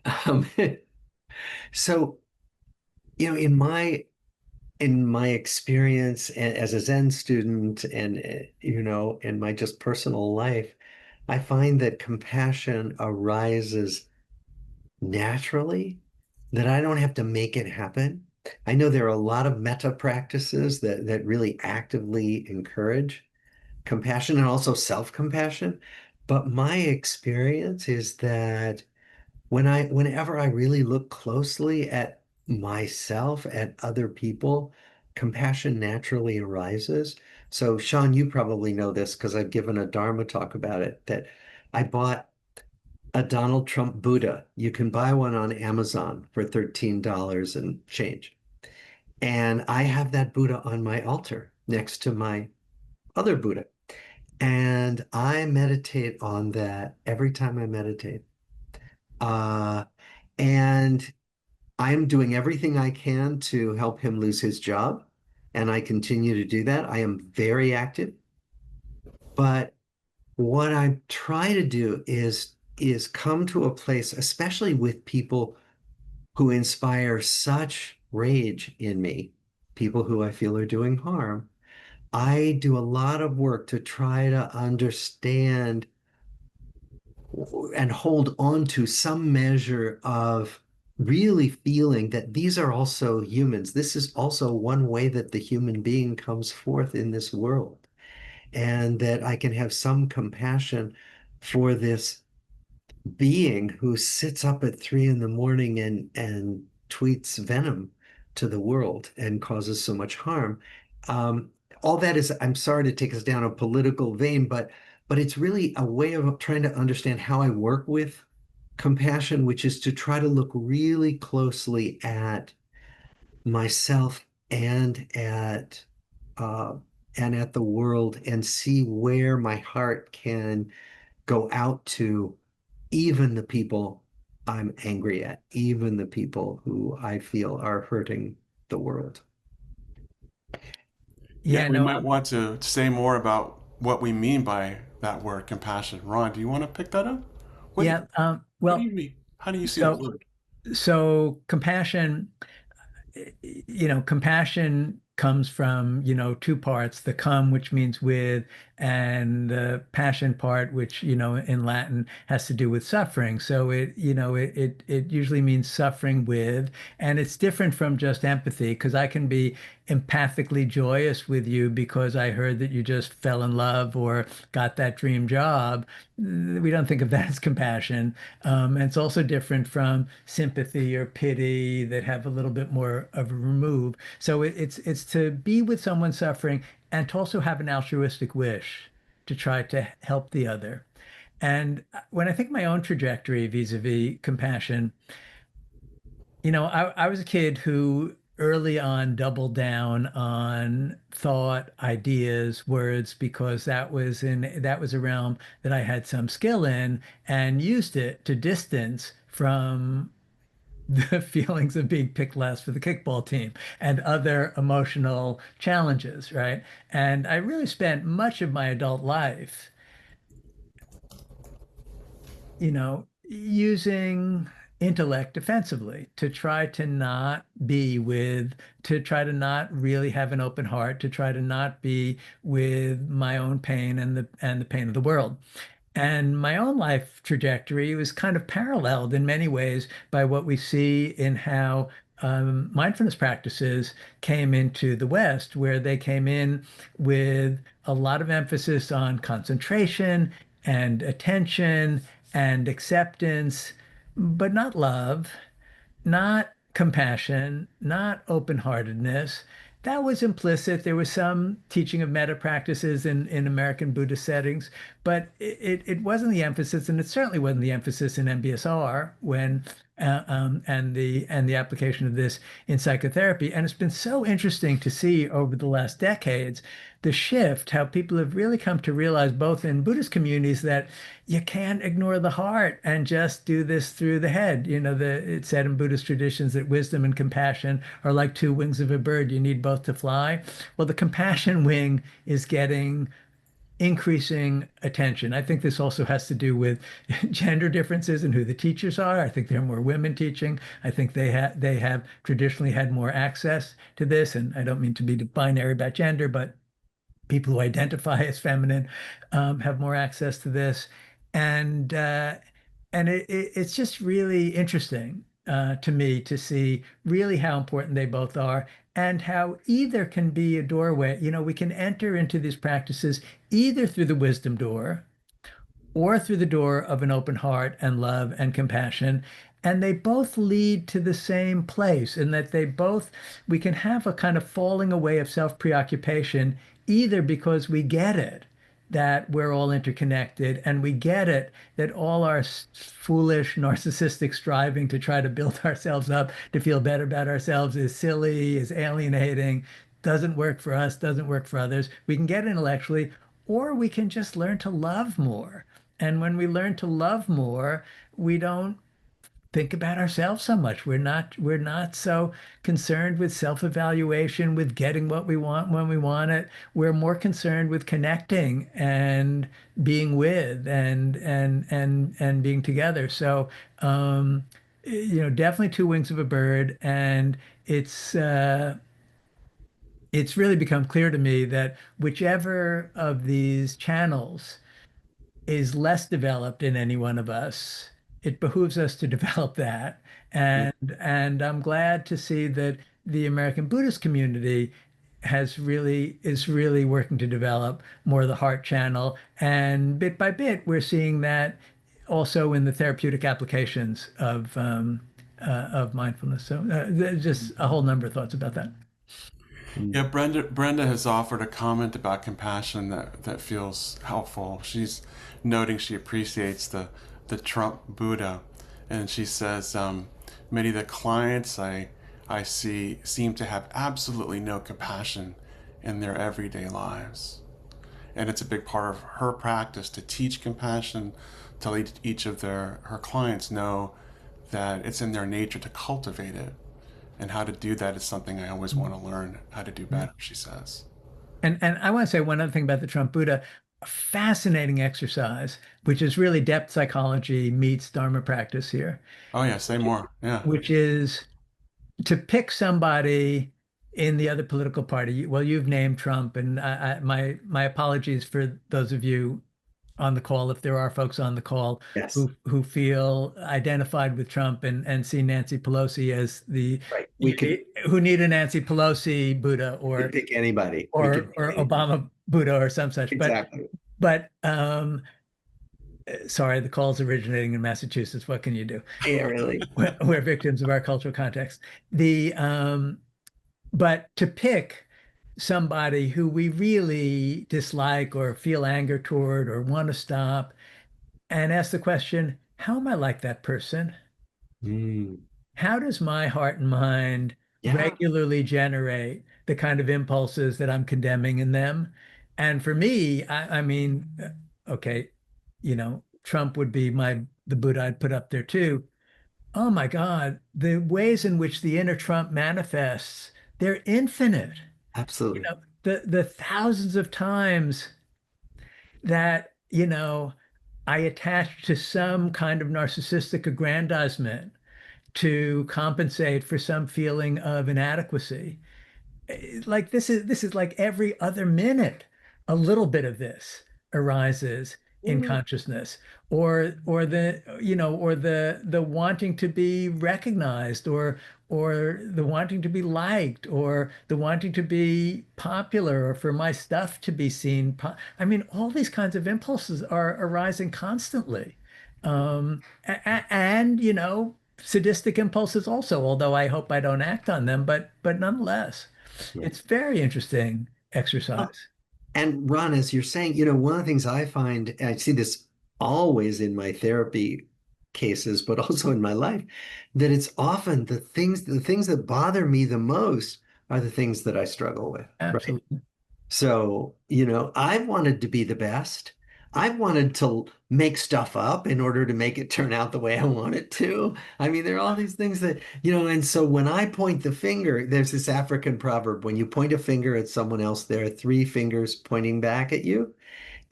So, in my experience as a Zen student and in my just personal life, I find that compassion arises naturally, that I don't have to make it happen. I know there are a lot of metta practices that really actively encourage compassion and also self-compassion. But my experience is that whenever I really look closely at myself, at other people, compassion naturally arises. So, Sean, you probably know this because I've given a Dharma talk about it, that I bought a Donald Trump Buddha. You can buy one on Amazon for $13 and change. And I have that Buddha on my altar next to my other Buddha. And I meditate on that every time I meditate. Uh, and I'm doing everything I can to help him lose his job. And I continue to do that. I am very active. But what I try to do is come to a place, especially with people who inspire such rage in me, people who I feel are doing harm. I do a lot of work to try to understand and hold on to some measure of really feeling that these are also humans. This is also one way that the human being comes forth in this world, and that I can have some compassion for this being who sits up at 3 in the morning and tweets venom to the world and causes so much harm. Um, all that is, I'm sorry to take us down a political vein, but it's really a way of trying to understand how I work with compassion, which is to try to look really closely at myself uh, and at the world and see where my heart can go out to even the people I'm angry at, even the people who I feel are hurting the world. Yeah, Yeah, we no, might want to say more about what we mean by that word compassion. Ron, do you want to pick that up? What yeah. what do Well, you mean? How do you see that so word? so compassion, compassion comes from, two parts, the come, which means with, and the passion part, which, in Latin has to do with suffering. So it usually means suffering with, and it's different from just empathy, because I can be empathically joyous with you because I heard that you just fell in love or got that dream job. We don't think of that as compassion. And it's also different from sympathy or pity that have a little bit more of a remove. So it's to be with someone suffering and to also have an altruistic wish to try to help the other. And when I think my own trajectory vis-a-vis compassion, I was a kid who early on doubled down on thought, ideas, words, because that was a realm that I had some skill in, and used it to distance from the feelings of being picked last for the kickball team and other emotional challenges, right? And I really spent much of my adult life using intellect defensively to try to not be with, to try to not really have an open heart, to try to not be with my own pain and the pain of the world. And my own life trajectory was kind of paralleled in many ways by what we see in how mindfulness practices came into the West, where they came in with a lot of emphasis on concentration and attention and acceptance, but not love, not compassion, not open-heartedness. That was implicit. There was some teaching of metta practices in American Buddhist settings, but it wasn't the emphasis, and it certainly wasn't the emphasis in MBSR when and the application of this in psychotherapy. And it's been so interesting to see over the last decades the shift, how people have really come to realize, both in Buddhist communities, that you can't ignore the heart and just do this through the head. It's said in Buddhist traditions that wisdom and compassion are like two wings of a bird. You need both to fly. Well, the compassion wing is getting increasing attention. I think this also has to do with gender differences and who the teachers are. I think there are more women teaching. I think they have traditionally had more access to this. And I don't mean to be binary about gender, but people who identify as feminine have more access to this, and it's just really interesting to me to see really how important they both are, and how either can be a doorway. We can enter into these practices either through the wisdom door or through the door of an open heart and love and compassion. And they both lead to the same place, in that we can have a kind of falling away of self-preoccupation, either because we get it, that we're all interconnected, and we get it that all our foolish, narcissistic striving to try to build ourselves up, to feel better about ourselves, is silly, is alienating, doesn't work for us, doesn't work for others. We can get it intellectually, or we can just learn to love more. And when we learn to love more, we don't think about ourselves so much. We're not so concerned with self-evaluation, with getting what we want when we want it. We're more concerned with connecting and being with and being together. So definitely two wings of a bird. And it's really become clear to me that whichever of these channels is less developed in any one of us, it behooves us to develop that. And I'm glad to see that the American Buddhist community is really working to develop more of the heart channel. And bit by bit, we're seeing that also in the therapeutic applications of mindfulness. So just a whole number of thoughts about that. Yeah, Brenda has offered a comment about compassion that feels helpful. She's noting she appreciates the Trump Buddha, and she says many of the clients I see seem to have absolutely no compassion in their everyday lives, and it's a big part of her practice to teach compassion, to let each of her clients know that it's in their nature to cultivate it. And how to do that is something I always want to learn how to do better, she says. And I want to say one other thing about the Trump Buddha, a fascinating exercise, which is really depth psychology meets Dharma practice here, Oh, yeah, say more. Yeah. which is to pick somebody in the other political party. Well, you've named Trump, and my apologies for those of you on the call, if there are folks on the call Yes, who feel identified with Trump and see Nancy Pelosi as the right. We could who need a Nancy Pelosi Buddha, pick anybody. We could or pick anybody. Obama Buddha or some such. Exactly. But sorry, the call's originating in Massachusetts. What can you do? Yeah, really. We're victims of our cultural context. The But to pick somebody who we really dislike or feel anger toward or want to stop and ask the question, how am I like that person? Mm. How does my heart and mind Yeah, regularly generate the kind of impulses that I'm condemning in them? And for me, I mean, okay, Trump would be the Buddha I'd put up there too. Oh my God, the ways in which the inner Trump manifests, they're infinite. absolutely. The thousands of times that, I attach to some kind of narcissistic aggrandizement to compensate for some feeling of inadequacy. Like this is like every other minute, a little bit of this arises in Mm. consciousness, or the wanting to be recognized, or the wanting to be liked, or the wanting to be popular, or for my stuff to be seen. I mean, all these kinds of impulses are arising constantly. And sadistic impulses also, although I hope I don't act on them, but nonetheless, Yeah. it's very interesting Oh, exercise. and Ron, as you're saying, one of the things I find, and I see this always in my therapy cases, but also in my life, that it's often the things that bother me the most are the things that I struggle with, right? Absolutely. So, I've wanted to be the best. I've wanted to make stuff up in order to make it turn out the way I want it to. I mean, there are all these things that, and so when I point the finger, there's this African proverb, when you point a finger at someone else, there are three fingers pointing back at you.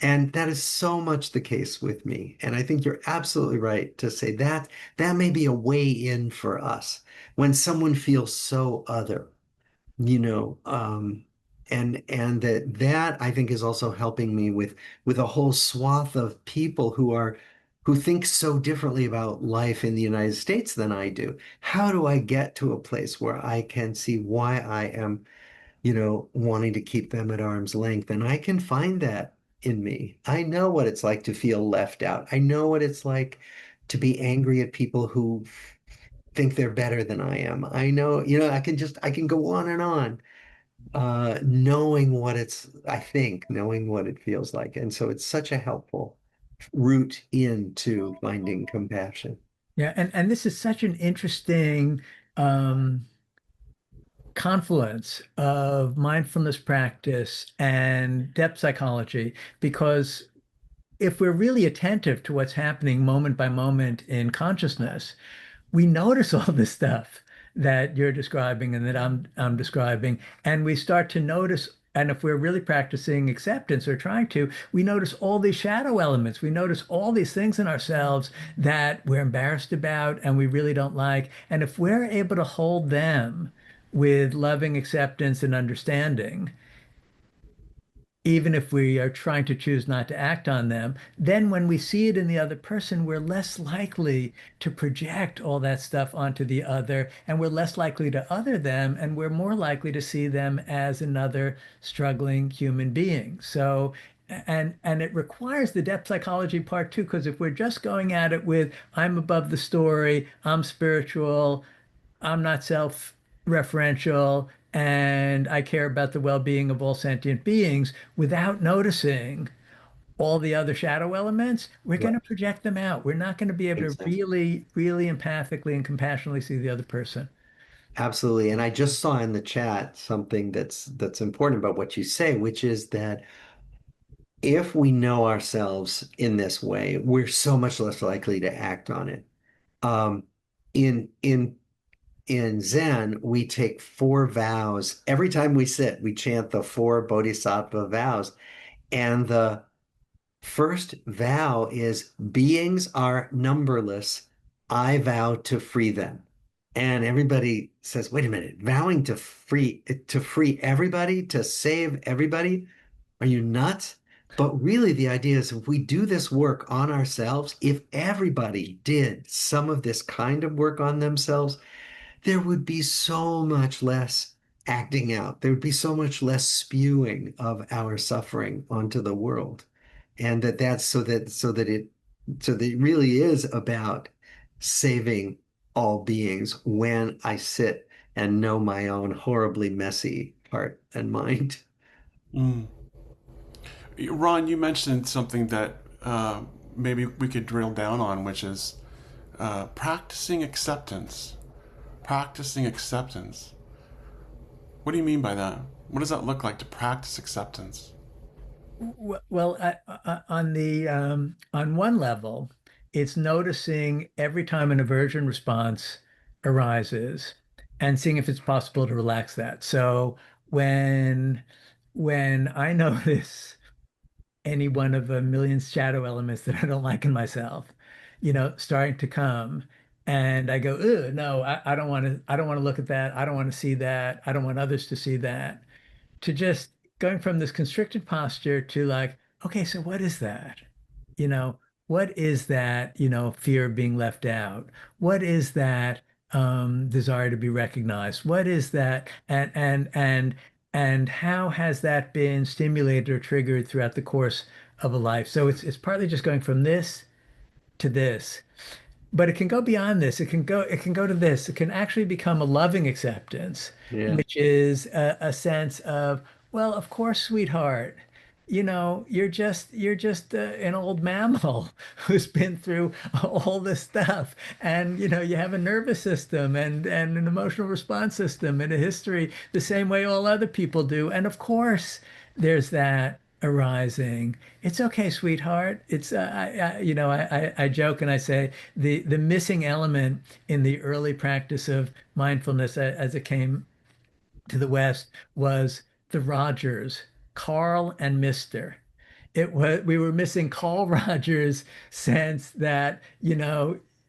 And that is so much the case with me. And I think you're absolutely right to say that that may be a way in for us when someone feels so other you know and that I think is also helping me with a whole swath of people who think so differently about life in the United States than I do. How do I get to a place where I can see why I am wanting to keep them at arm's length? And I can find that in me. I know what it's like to feel left out. I know what it's like to be angry at people who think they're better than I am. I know, I can go on and on, knowing what knowing what it feels like. And so it's such a helpful route into finding compassion. Yeah, and this is such an interesting um, confluence of mindfulness practice and depth psychology, because if we're really attentive to what's happening moment by moment in consciousness, we notice all this stuff that you're describing and that I'm describing, and we start to notice. And if we're really practicing acceptance or trying to, we notice all these shadow elements. We notice all these things in ourselves that we're embarrassed about and we really don't like. And if we're able to hold them with loving acceptance and understanding, even if we are trying to choose not to act on them, then when we see it in the other person, we're less likely to project all that stuff onto the other, and we're less likely to other them, and we're more likely to see them as another struggling human being. So, and it requires the depth psychology part too, because if we're just going at it with, I'm above the story, I'm spiritual, I'm not self-referential, and I care about the well-being of all sentient beings without noticing all the other shadow elements, we're going Right. to project them out. We're not going to be able to Exactly. really, really empathically and compassionately see the other person. Absolutely. And I just saw in the chat something that's important about what you say, which is that if we know ourselves in this way, we're so much less likely to act on it. Um, in Zen, we take four vows. Every time we sit, we chant the four Bodhisattva vows. And the first vow is beings are numberless. I vow to free them. And everybody says, wait a minute, vowing to free everybody, to save everybody? Are you nuts? But really, the idea is if we do this work on ourselves, if everybody did some of this kind of work on themselves, there would be so much less acting out. There would be so much less spewing of our suffering onto the world. And that's so that it really is about saving all beings when I sit and know my own horribly messy heart and mind. Mm. Ron, you mentioned something that maybe we could drill down on, which is practicing acceptance. Practicing acceptance. What do you mean by that? What does that look like to practice acceptance? Well, on the on one level, it's noticing every time an aversion response arises and seeing if it's possible to relax that. So when when I notice any one of a million shadow elements that I don't like in myself, starting to come, and I go, "Ugh, no, I don't want to. I don't want to look at that. I don't want to see that. I don't want others to see that." To just going from this constricted posture to like, okay, so what is that? You know, what is that, fear of being left out? What is that desire to be recognized? What is that? And how has that been stimulated or triggered throughout the course of a life? So it's partly just going from this to this. But it can go beyond this. It can go to this. It can actually become a loving acceptance, Yeah. which is a sense of, well, of course, sweetheart, you're just an old mammal who's been through all this stuff, and you have a nervous system and an emotional response system and a history the same way all other people do, and of course, there's that arising. It's okay, sweetheart. It's I joke and I say the missing element in the early practice of mindfulness as it came to the West was the Rogers, Carl and Mister. It was we were missing Carl Rogers' sense that,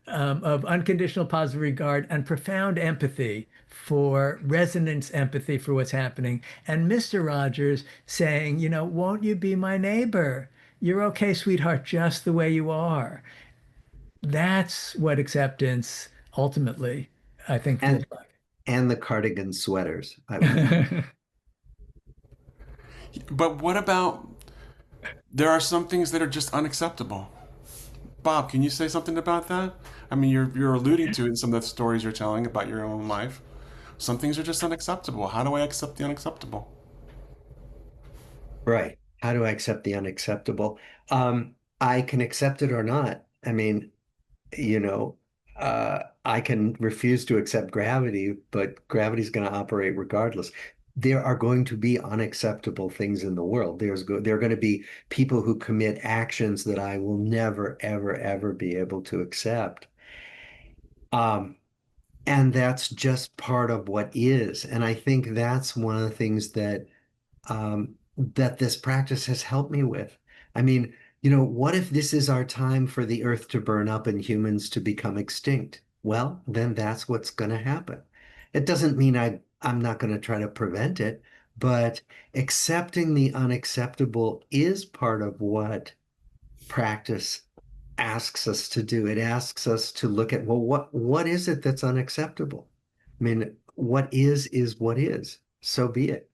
of unconditional positive regard and profound empathy for resonance empathy for what's happening. And Mr. Rogers saying, won't you be my neighbor? You're okay, sweetheart, just the way you are. That's what acceptance ultimately, I think, feels And like. and the cardigan sweaters, I would add. But what about there are some things that are just unacceptable? Bob, can you say something about that? I mean, you're alluding to it in some of the stories you're telling about your own life. Some things are just unacceptable. How do I accept the unacceptable? Right. How do I accept the unacceptable? I can accept it or not. I mean, you know, I can refuse to accept gravity, but gravity's going to operate regardless. There are going to be unacceptable things in the world. There are going to be people who commit actions that I will never, ever, ever be able to accept. Um, and that's just part of what is. And I think that's one of the things that this practice has helped me with. I mean, what if this is our time for the earth to burn up and humans to become extinct? Well, then that's what's going to happen. It doesn't mean I'm not going to try to prevent it, but accepting the unacceptable is part of what practice asks us to do. It asks us to look at, well, what is it that's unacceptable? I mean, what is what is. So be it.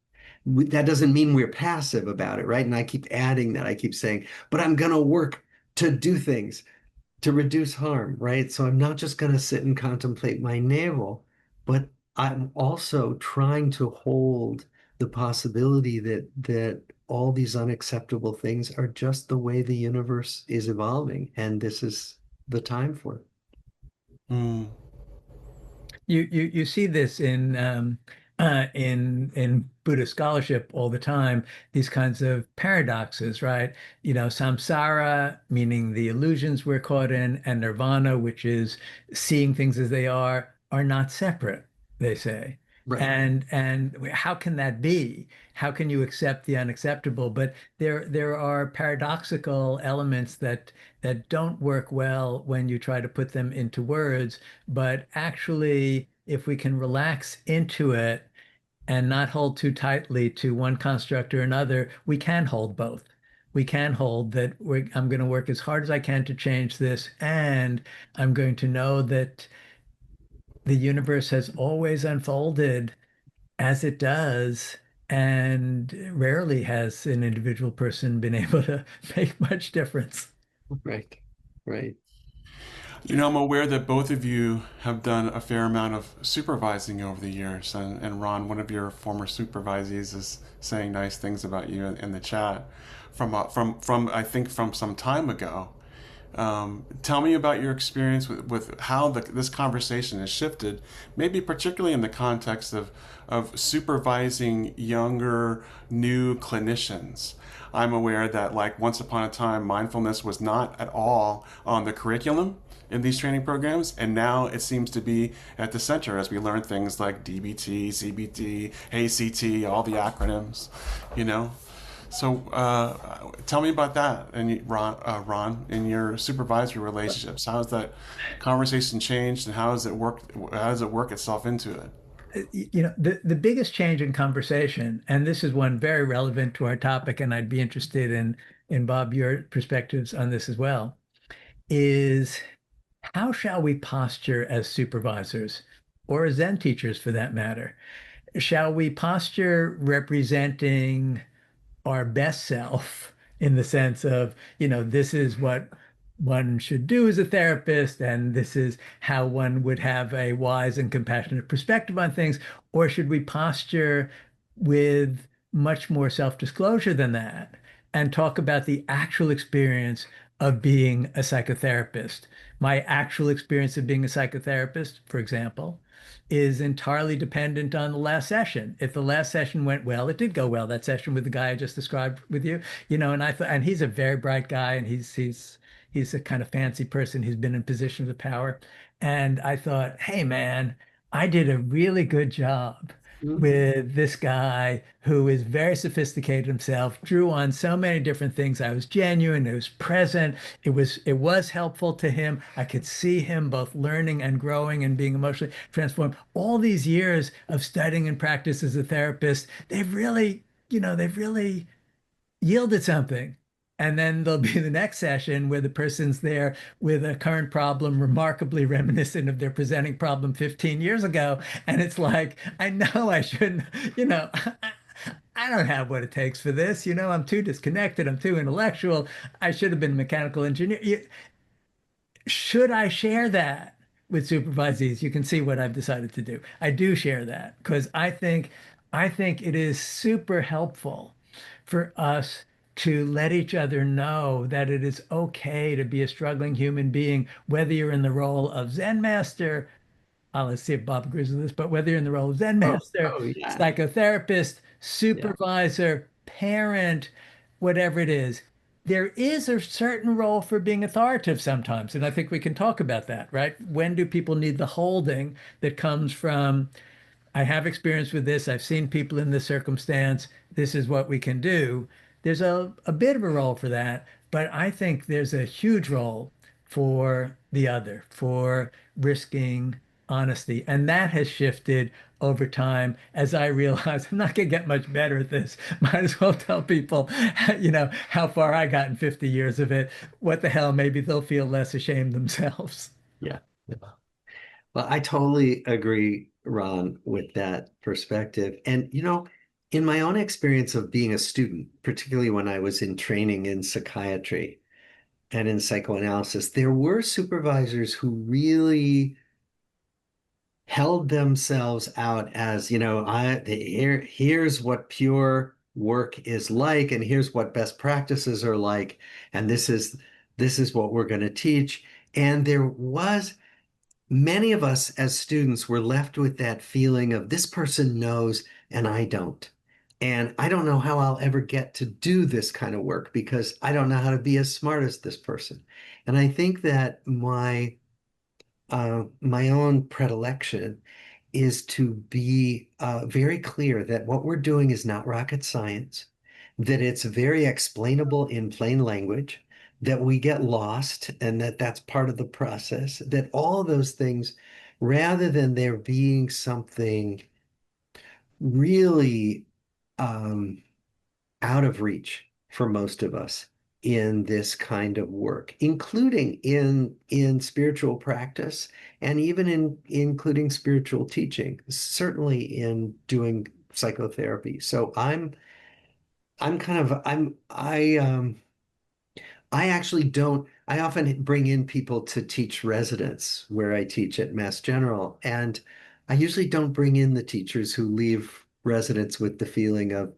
That doesn't mean we're passive about it, right? And I keep adding that. I keep saying, but I'm going to work to do things to reduce harm, right? So I'm not just going to sit and contemplate my navel, but I'm also trying to hold the possibility that all these unacceptable things are just the way the universe is evolving, and this is the time for it. Mm. You see this in Buddhist scholarship all the time, these kinds of paradoxes, right? Samsara, meaning the illusions we're caught in, and nirvana, which is seeing things as they are not separate, they say. Right. And how can that be? How can you accept the unacceptable? But there are paradoxical elements that don't work well when you try to put them into words. But actually, if we can relax into it and not hold too tightly to one construct or another, we can hold both. We can hold that I'm going to work as hard as I can to change this, and I'm going to know that the universe has always unfolded as it does, and rarely has an individual person been able to make much difference. Right. Right. I'm aware that both of you have done a fair amount of supervising over the years, and Ron, one of your former supervisees, is saying nice things about you in the chat from I think from some time ago. Tell me about your experience with how this conversation has shifted, maybe particularly in the context of supervising younger, new clinicians. I'm aware that, like, once upon a time, mindfulness was not at all on the curriculum in these training programs, and now it seems to be at the center as we learn things like DBT, CBT, ACT, all the acronyms, you know. So tell me about that, and Ron, in your supervisory relationships, how has that conversation changed, and how does it work? How does it work itself into it? The biggest change in conversation, and this is one very relevant to our topic, and I'd be interested in Bob, your perspectives on this as well, is how shall we posture as supervisors or as Zen teachers for that matter? Shall we posture representing our best self in the sense of, this is what one should do as a therapist, and this is how one would have a wise and compassionate perspective on things? Or should we posture with much more self-disclosure than that and talk about the actual experience of being a psychotherapist? My actual experience of being a psychotherapist, for example, is entirely dependent on the last session. If the last session went well, it did go well. That session with the guy I just described with you, and I thought, and he's a very bright guy, and he's a kind of fancy person who's been in positions of power. And I thought, hey man, I did a really good job Mhm. with this guy who is very sophisticated himself, drew on so many different things. I was genuine, it was present, it was helpful to him. I could see him both learning and growing and being emotionally transformed. All these years of studying and practice as a therapist, they've really yielded something. And then there'll be the next session where the person's there with a current problem remarkably reminiscent of their presenting problem 15 years ago. And it's like, I know I shouldn't, I don't have what it takes for this. I'm too disconnected. I'm too intellectual. I should have been a mechanical engineer. Should I share that with supervisees? You can see what I've decided to do. I do share that because I think it is super helpful for us to let each other know that it is okay to be a struggling human being, whether you're in the role of Zen master, let's see if Bob agrees with this, but whether you're in the role of Zen Oh, master, oh yeah, psychotherapist, yeah. supervisor, parent, whatever it is, there is a certain role for being authoritative sometimes. And I think we can talk about that, right? When do people need the holding that comes from, I have experience with this, I've seen people in this circumstance, this is what we can do? There's a bit of a role for that, but I think there's a huge role for the other, for risking honesty. And that has shifted over time as I realize I'm not going to get much better at this. Might as well tell people, how far I got in 50 years of it. What the hell? Maybe they'll feel less ashamed themselves. Yeah. Yeah. Well, I totally agree, Ron, with that perspective. And, in my own experience of being a student, particularly when I was in training in psychiatry and in psychoanalysis, there were supervisors who really held themselves out as, here's what pure work is like, and here's what best practices are like, and this is what we're going to teach. And there was many of us as students were left with that feeling of this person knows and I don't. And I don't know how I'll ever get to do this kind of work because I don't know how to be as smart as this person. And I think that my own predilection is to be very clear that what we're doing is not rocket science, that it's very explainable in plain language, that we get lost and that that's part of the process, that all those things, rather than there being something really um, out of reach for most of us in this kind of work, including in spiritual practice and even in including spiritual teaching, certainly in doing psychotherapy. So I'm kind of I actually don't. I often bring in people to teach residents where I teach at Mass General, and I usually don't bring in the teachers who leave residents with the feeling of,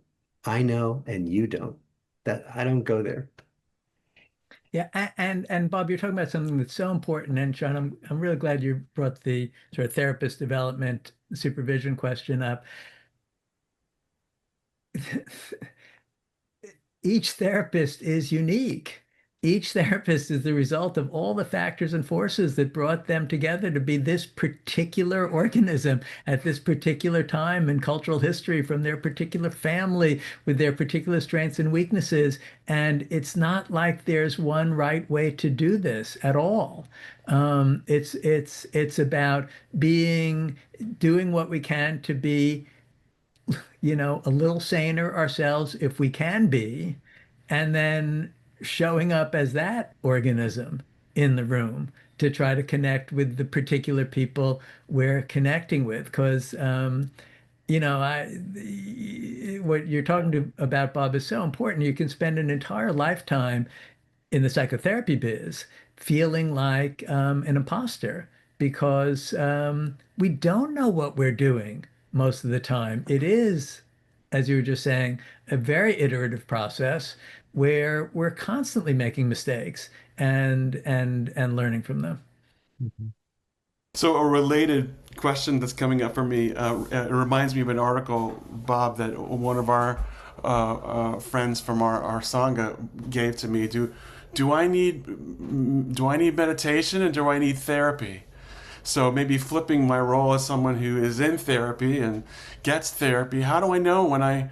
I know and you don't. That I don't go there. Yeah, and Bob, you're talking about something that's so important. And Sean, I'm really glad you brought the sort of therapist development supervision question up. Each therapist is unique. Each therapist is the result of all the factors and forces that brought them together to be this particular organism at this particular time in cultural history from their particular family with their particular strengths and weaknesses. And it's not like there's one right way to do this at all. It's about doing what we can to be a little saner ourselves if we can be, and then showing up as that organism in the room to try to connect with the particular people we're connecting with. Because, what you're talking about, Bob, is so important. You can spend an entire lifetime in the psychotherapy biz feeling like an imposter because we don't know what we're doing most of the time. It is, as you were just saying, a very iterative process where we're constantly making mistakes and learning from them. Mhm. So a related question that's coming up for me, it reminds me of an article, Bob, that one of our friends from our sangha gave to me. Do I need meditation and do I need therapy? So maybe flipping my role as someone who is in therapy and gets therapy. How do I know when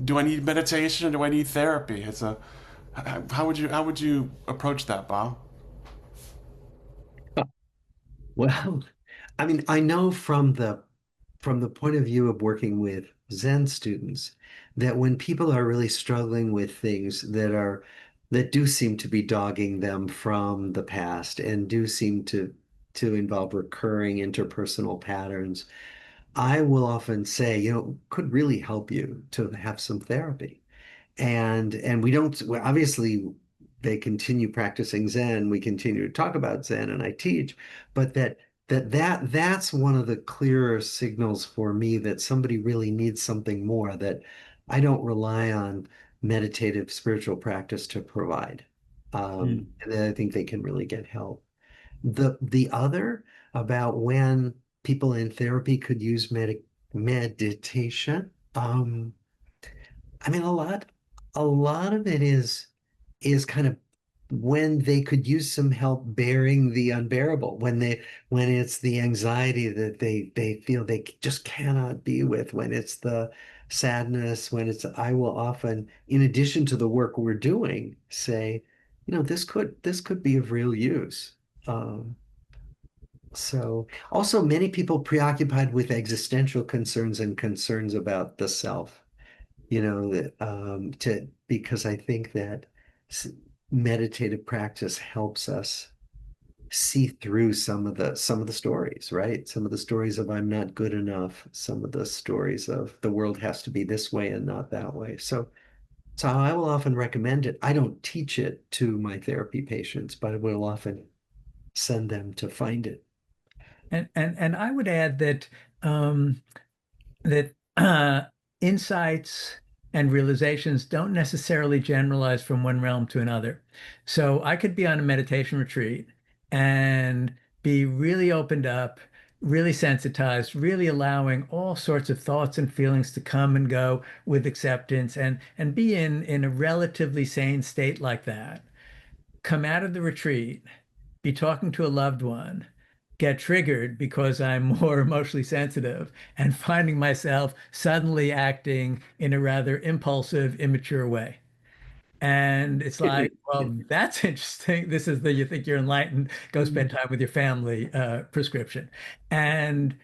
do I need meditation or do I need therapy? How would you approach that, Bob? Well, I mean, I know from the point of view of working with Zen students that when people are really struggling with things that do seem to be dogging them from the past and do seem to involve recurring interpersonal patterns, I will often say, could really help you to have some therapy. And we don't, well, obviously they continue practicing Zen. We continue to talk about Zen and I teach, but that's one of the clearer signals for me that somebody really needs something more that I don't rely on meditative spiritual practice to provide. And then I think they can really get help. The other about when people in therapy could use meditation. I mean, a lot of it is kind of when they could use some help bearing the unbearable, when it's the anxiety that they feel they just cannot be with, when it's the sadness, when it's I will often, in addition to the work we're doing, say, this could be of real use. Um, so also many people preoccupied with existential concerns and concerns about the self that to because I think that s- meditative practice helps us see through some of the stories, right? Some of the stories of I'm not good enough, some of the stories of the world has to be this way and not that way. So I will often recommend it. I don't teach it to my therapy patients, but I will often send them to find it. And I would add that insights and realizations don't necessarily generalize from one realm to another. So I could be on a meditation retreat and be really opened up, really sensitized, really allowing all sorts of thoughts and feelings to come and go with acceptance and be in a relatively sane state like that. Come out of the retreat, be talking to a loved one, get triggered because I'm more emotionally sensitive, and finding myself suddenly acting in a rather impulsive, immature way. And it's like, well, that's interesting. This is the you think you're enlightened, go spend time with your family prescription. And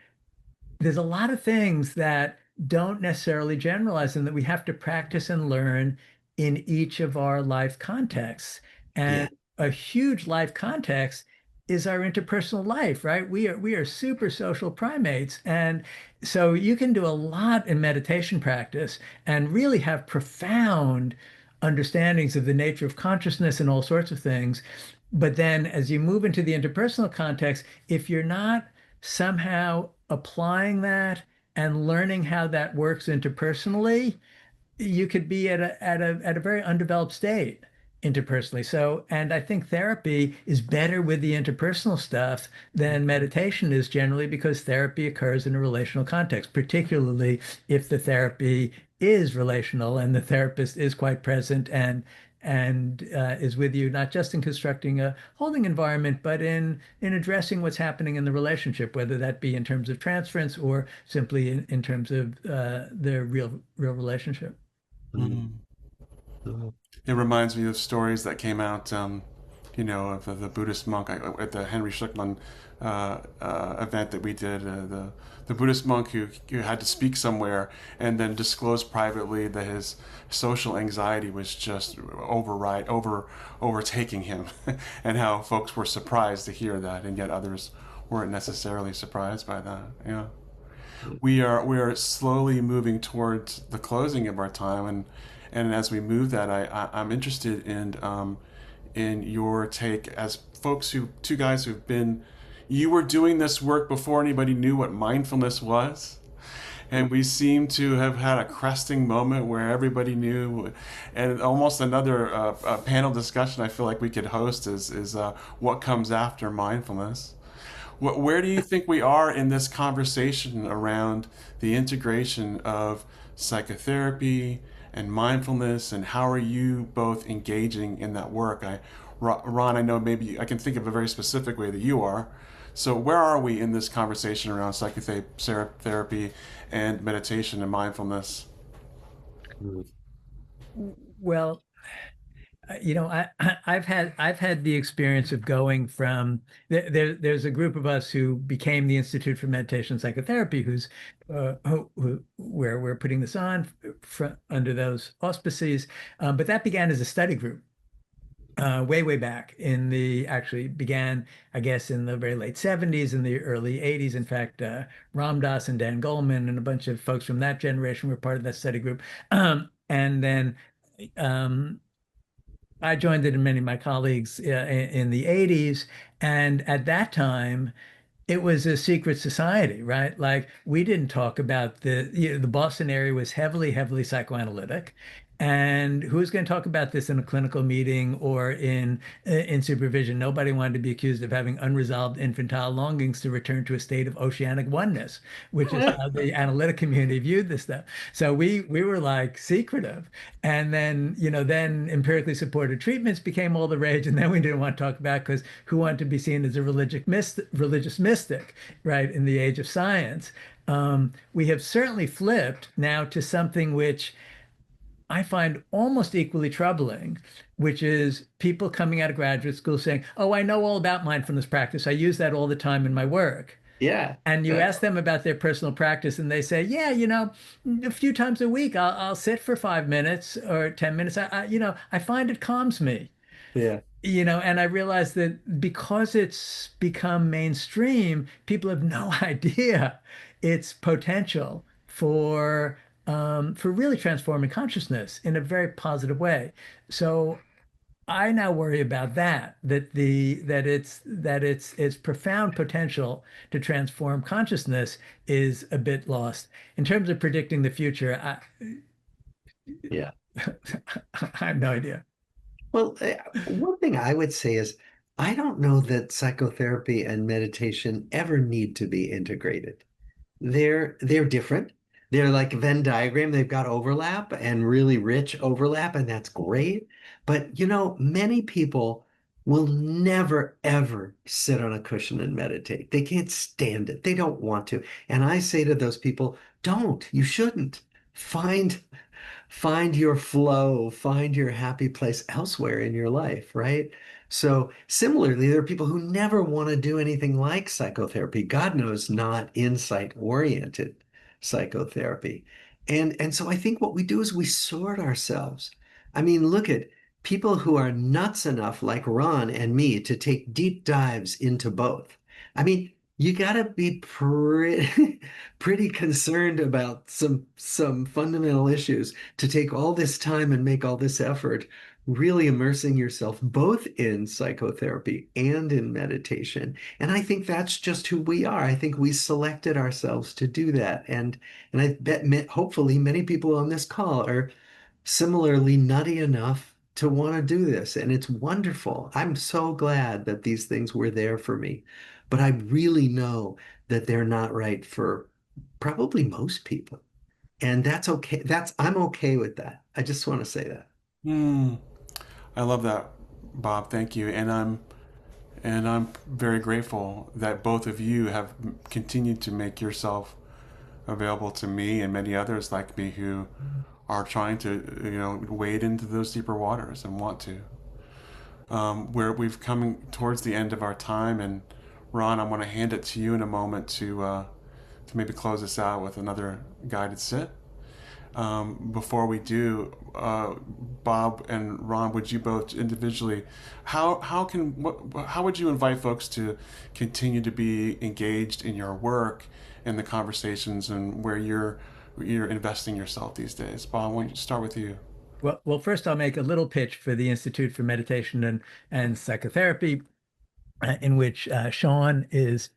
there's a lot of things that don't necessarily generalize and that we have to practice and learn in each of our life contexts. Yeah. And a huge life context is our interpersonal life, right? We are super social primates. And so you can do a lot in meditation practice and really have profound understandings of the nature of consciousness and all sorts of things. But then as you move into the interpersonal context, if you're not somehow applying that and learning how that works interpersonally, you could be at a very undeveloped state interpersonally. So, and I think therapy is better with the interpersonal stuff than meditation is generally because therapy occurs in a relational context, particularly if the therapy is relational and the therapist is quite present and is with you not just in constructing a holding environment, but in addressing what's happening in the relationship, whether that be in terms of transference or simply in terms of the real relationship. Mm. Mhm. It reminds me of stories that came out, of the Buddhist monk at the Henry Schlickman event that we did. The Buddhist monk who had to speak somewhere and then disclosed privately that his social anxiety was just overtaking him, and how folks were surprised to hear that, and yet others weren't necessarily surprised by that. Yeah. We are slowly moving towards the closing of our time, and as we move that, I'm interested in your take as two guys who've been. You were doing this work before anybody knew what mindfulness was, and we seem to have had a cresting moment where everybody knew, and almost another panel discussion I feel like we could host is what comes after mindfulness. Where do you think we are in this conversation around the integration of psychotherapy and mindfulness, and how are you both engaging in that work? Ron, I know maybe I can think of a very specific way that you are. So where are we in this conversation around psychotherapy and meditation and mindfulness? Well, I've had the experience of going from there's a group of us who became the Institute for Meditation and Psychotherapy, where we're putting this on under those auspices, but that began as a study group. Way back actually began, I guess, in the very late 70s and the early 80s. In fact, Ram Dass and Dan Goleman and a bunch of folks from that generation were part of that study group. And then um, I joined it and many of my colleagues in the 80s. And at that time, it was a secret society, right? Like we didn't talk about the Boston area was heavily psychoanalytic. And who's going to talk about this in a clinical meeting or in supervision? Nobody wanted to be accused of having unresolved infantile longings to return to a state of oceanic oneness, which is how the analytic community viewed this stuff. So we were like secretive. And then, then empirically supported treatments became all the rage. And then we didn't want to talk about because who wanted to be seen as a religious mystic, right, in the age of science. We have certainly flipped now to something which I find almost equally troubling, which is people coming out of graduate school saying, "Oh, I know all about mindfulness practice. I use that all the time in my work." Yeah, And you that's ask them about their personal practice, and they say, "Yeah, a few times a week, I'll sit for 5 minutes or 10 minutes. I find it calms me." yeah, And I realize that because it's become mainstream, people have no idea its potential for really transforming consciousness in a very positive way. So I now worry about that its profound potential to transform consciousness is a bit lost. In terms of predicting the future, yeah. I have no idea. Well, one thing I would say is I don't know that psychotherapy and meditation ever need to be integrated. They're different. They're like a Venn diagram. They've got overlap and really rich overlap, and that's great. But many people will never ever sit on a cushion and meditate. They can't stand it. They don't want to. And I say to those people, don't. You shouldn't. Find your flow, find your happy place elsewhere in your life, right? So similarly, there are people who never want to do anything like psychotherapy. God knows, not insight-oriented psychotherapy. And so I think what we do is we sort ourselves. I mean, look at people who are nuts enough, like Ron and me, to take deep dives into both. I mean, you got to be pretty pretty concerned about some fundamental issues to take all this time and make all this effort, really immersing yourself both in psychotherapy and in meditation. And I think that's just who we are. I think we selected ourselves to do that. And I bet hopefully many people on this call are similarly nutty enough to want to do this. And it's wonderful. I'm so glad that these things were there for me. But I really know that they're not right for probably most people. And that's okay. I'm okay with that. I just want to say that. Hmm. I love that, Bob. Thank you. And I'm very grateful that both of you have continued to make yourself available to me and many others like me who are trying to, wade into those deeper waters and want to. Where we've come towards the end of our time, and Ron, I'm going to hand it to you in a moment to maybe close us out with another guided sit. Before we do, Bob and Ron, would you both individually, how would you invite folks to continue to be engaged in your work and the conversations and where you're investing yourself these days? Bob, why don't you start with you? Well, first I'll make a little pitch for the Institute for Meditation and Psychotherapy, in which Sean is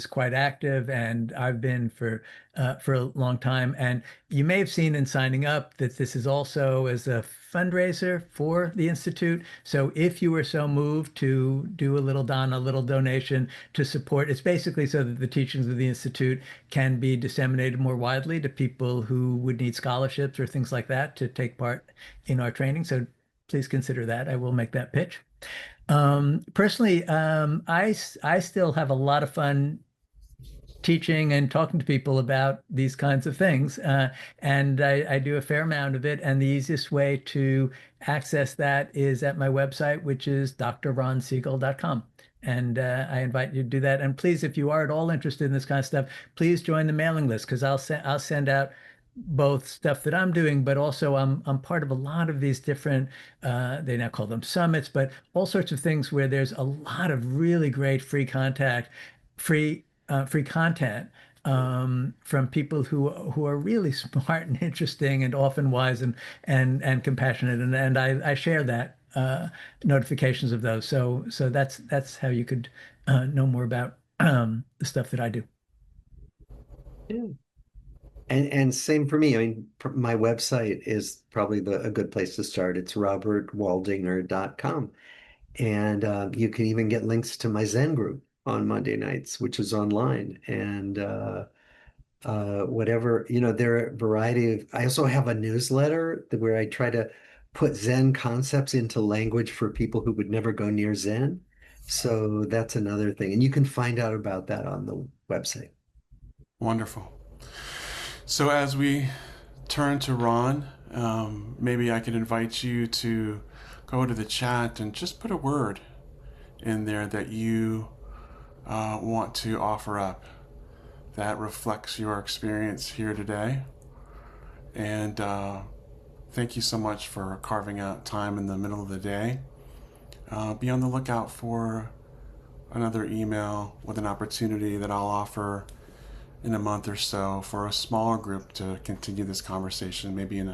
quite active, and I've been for a long time. And you may have seen in signing up that this is also as a fundraiser for the Institute. So if you were so moved to do a little donation to support, it's basically so that the teachings of the Institute can be disseminated more widely to people who would need scholarships or things like that to take part in our training. So please consider that. I will make that pitch. Personally, I still have a lot of fun teaching and talking to people about these kinds of things. And I do a fair amount of it. And the easiest way to access that is at my website, which is drronsiegel.com. And I invite you to do that. And please, if you are at all interested in this kind of stuff, please join the mailing list because I'll send out both stuff that I'm doing, but also I'm part of a lot of these different they now call them summits, but all sorts of things where there's a lot of really great free content from people who are really smart and interesting and often wise and compassionate, and I share that notifications of those. So that's how you could know more about the stuff that I do. Yeah. And same for me. I mean, my website is probably a good place to start. It's robertwaldinger.com. And you can even get links to my Zen group on Monday nights, which is online. And whatever, there are a variety of, I also have a newsletter where I try to put Zen concepts into language for people who would never go near Zen. So that's another thing. And you can find out about that on the website. Wonderful. So as we turn to Ron, maybe I could invite you to go to the chat and just put a word in there that you want to offer up that reflects your experience here today. And thank you so much for carving out time in the middle of the day. Be on the lookout for another email with an opportunity that I'll offer in a month or so for a smaller group to continue this conversation, maybe in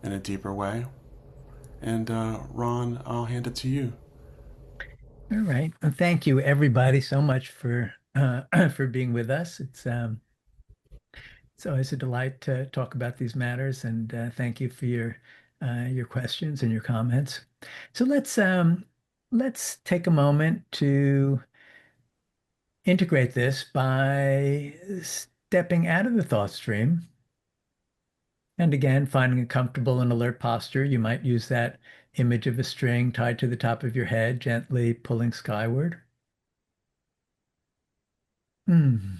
a deeper way. And Ron, I'll hand it to you. All right. Well, thank you everybody so much for for being with us. It's always a delight to talk about these matters, and thank you for your questions and your comments. So let's take a moment to integrate this by stepping out of the thought stream. And again, finding a comfortable and alert posture. You might use that image of a string tied to the top of your head, gently pulling skyward. Hmm.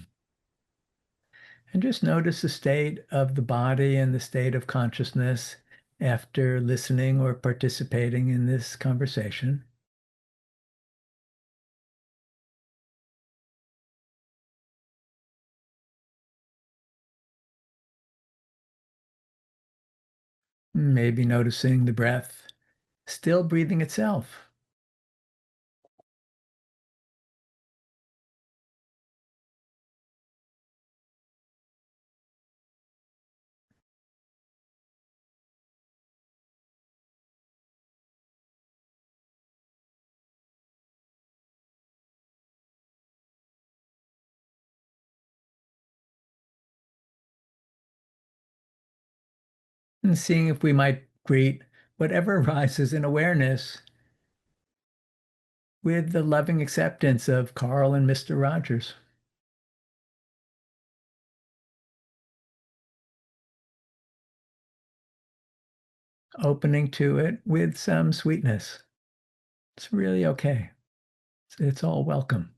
And just notice the state of the body and the state of consciousness after listening or participating in this conversation. Maybe noticing the breath still breathing itself. and seeing if we might greet whatever arises in awareness with the loving acceptance of Carl and Mr. Rogers. Opening to it with some sweetness. It's really okay. It's all welcome.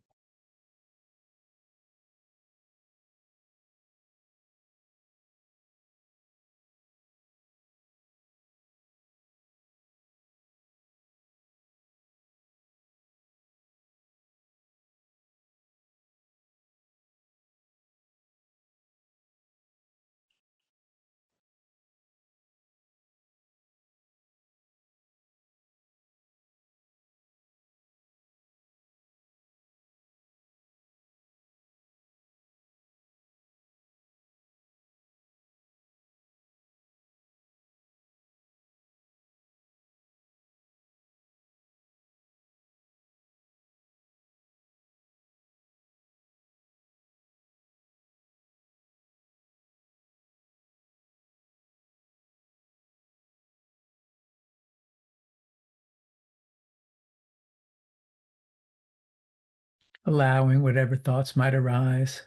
Allowing whatever thoughts might arise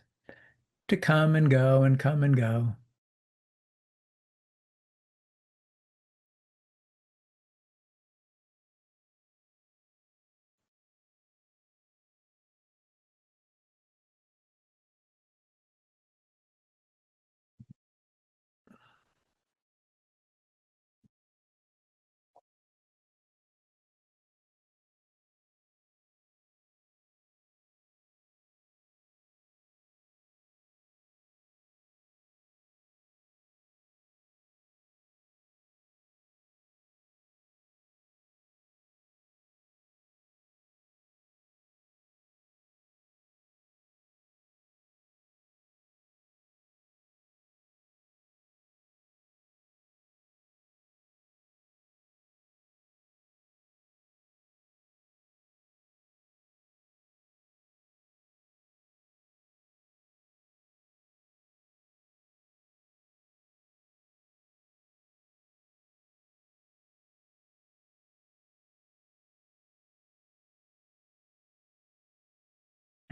to come and go and come and go.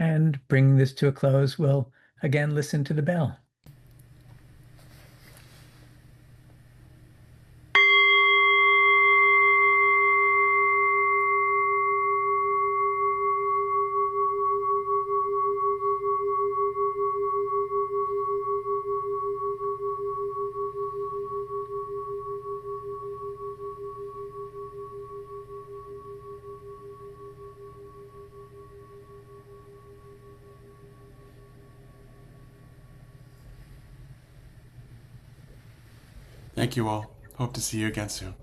And bringing this to a close, we'll again listen to the bell. Thank you all. Hope to see you again soon.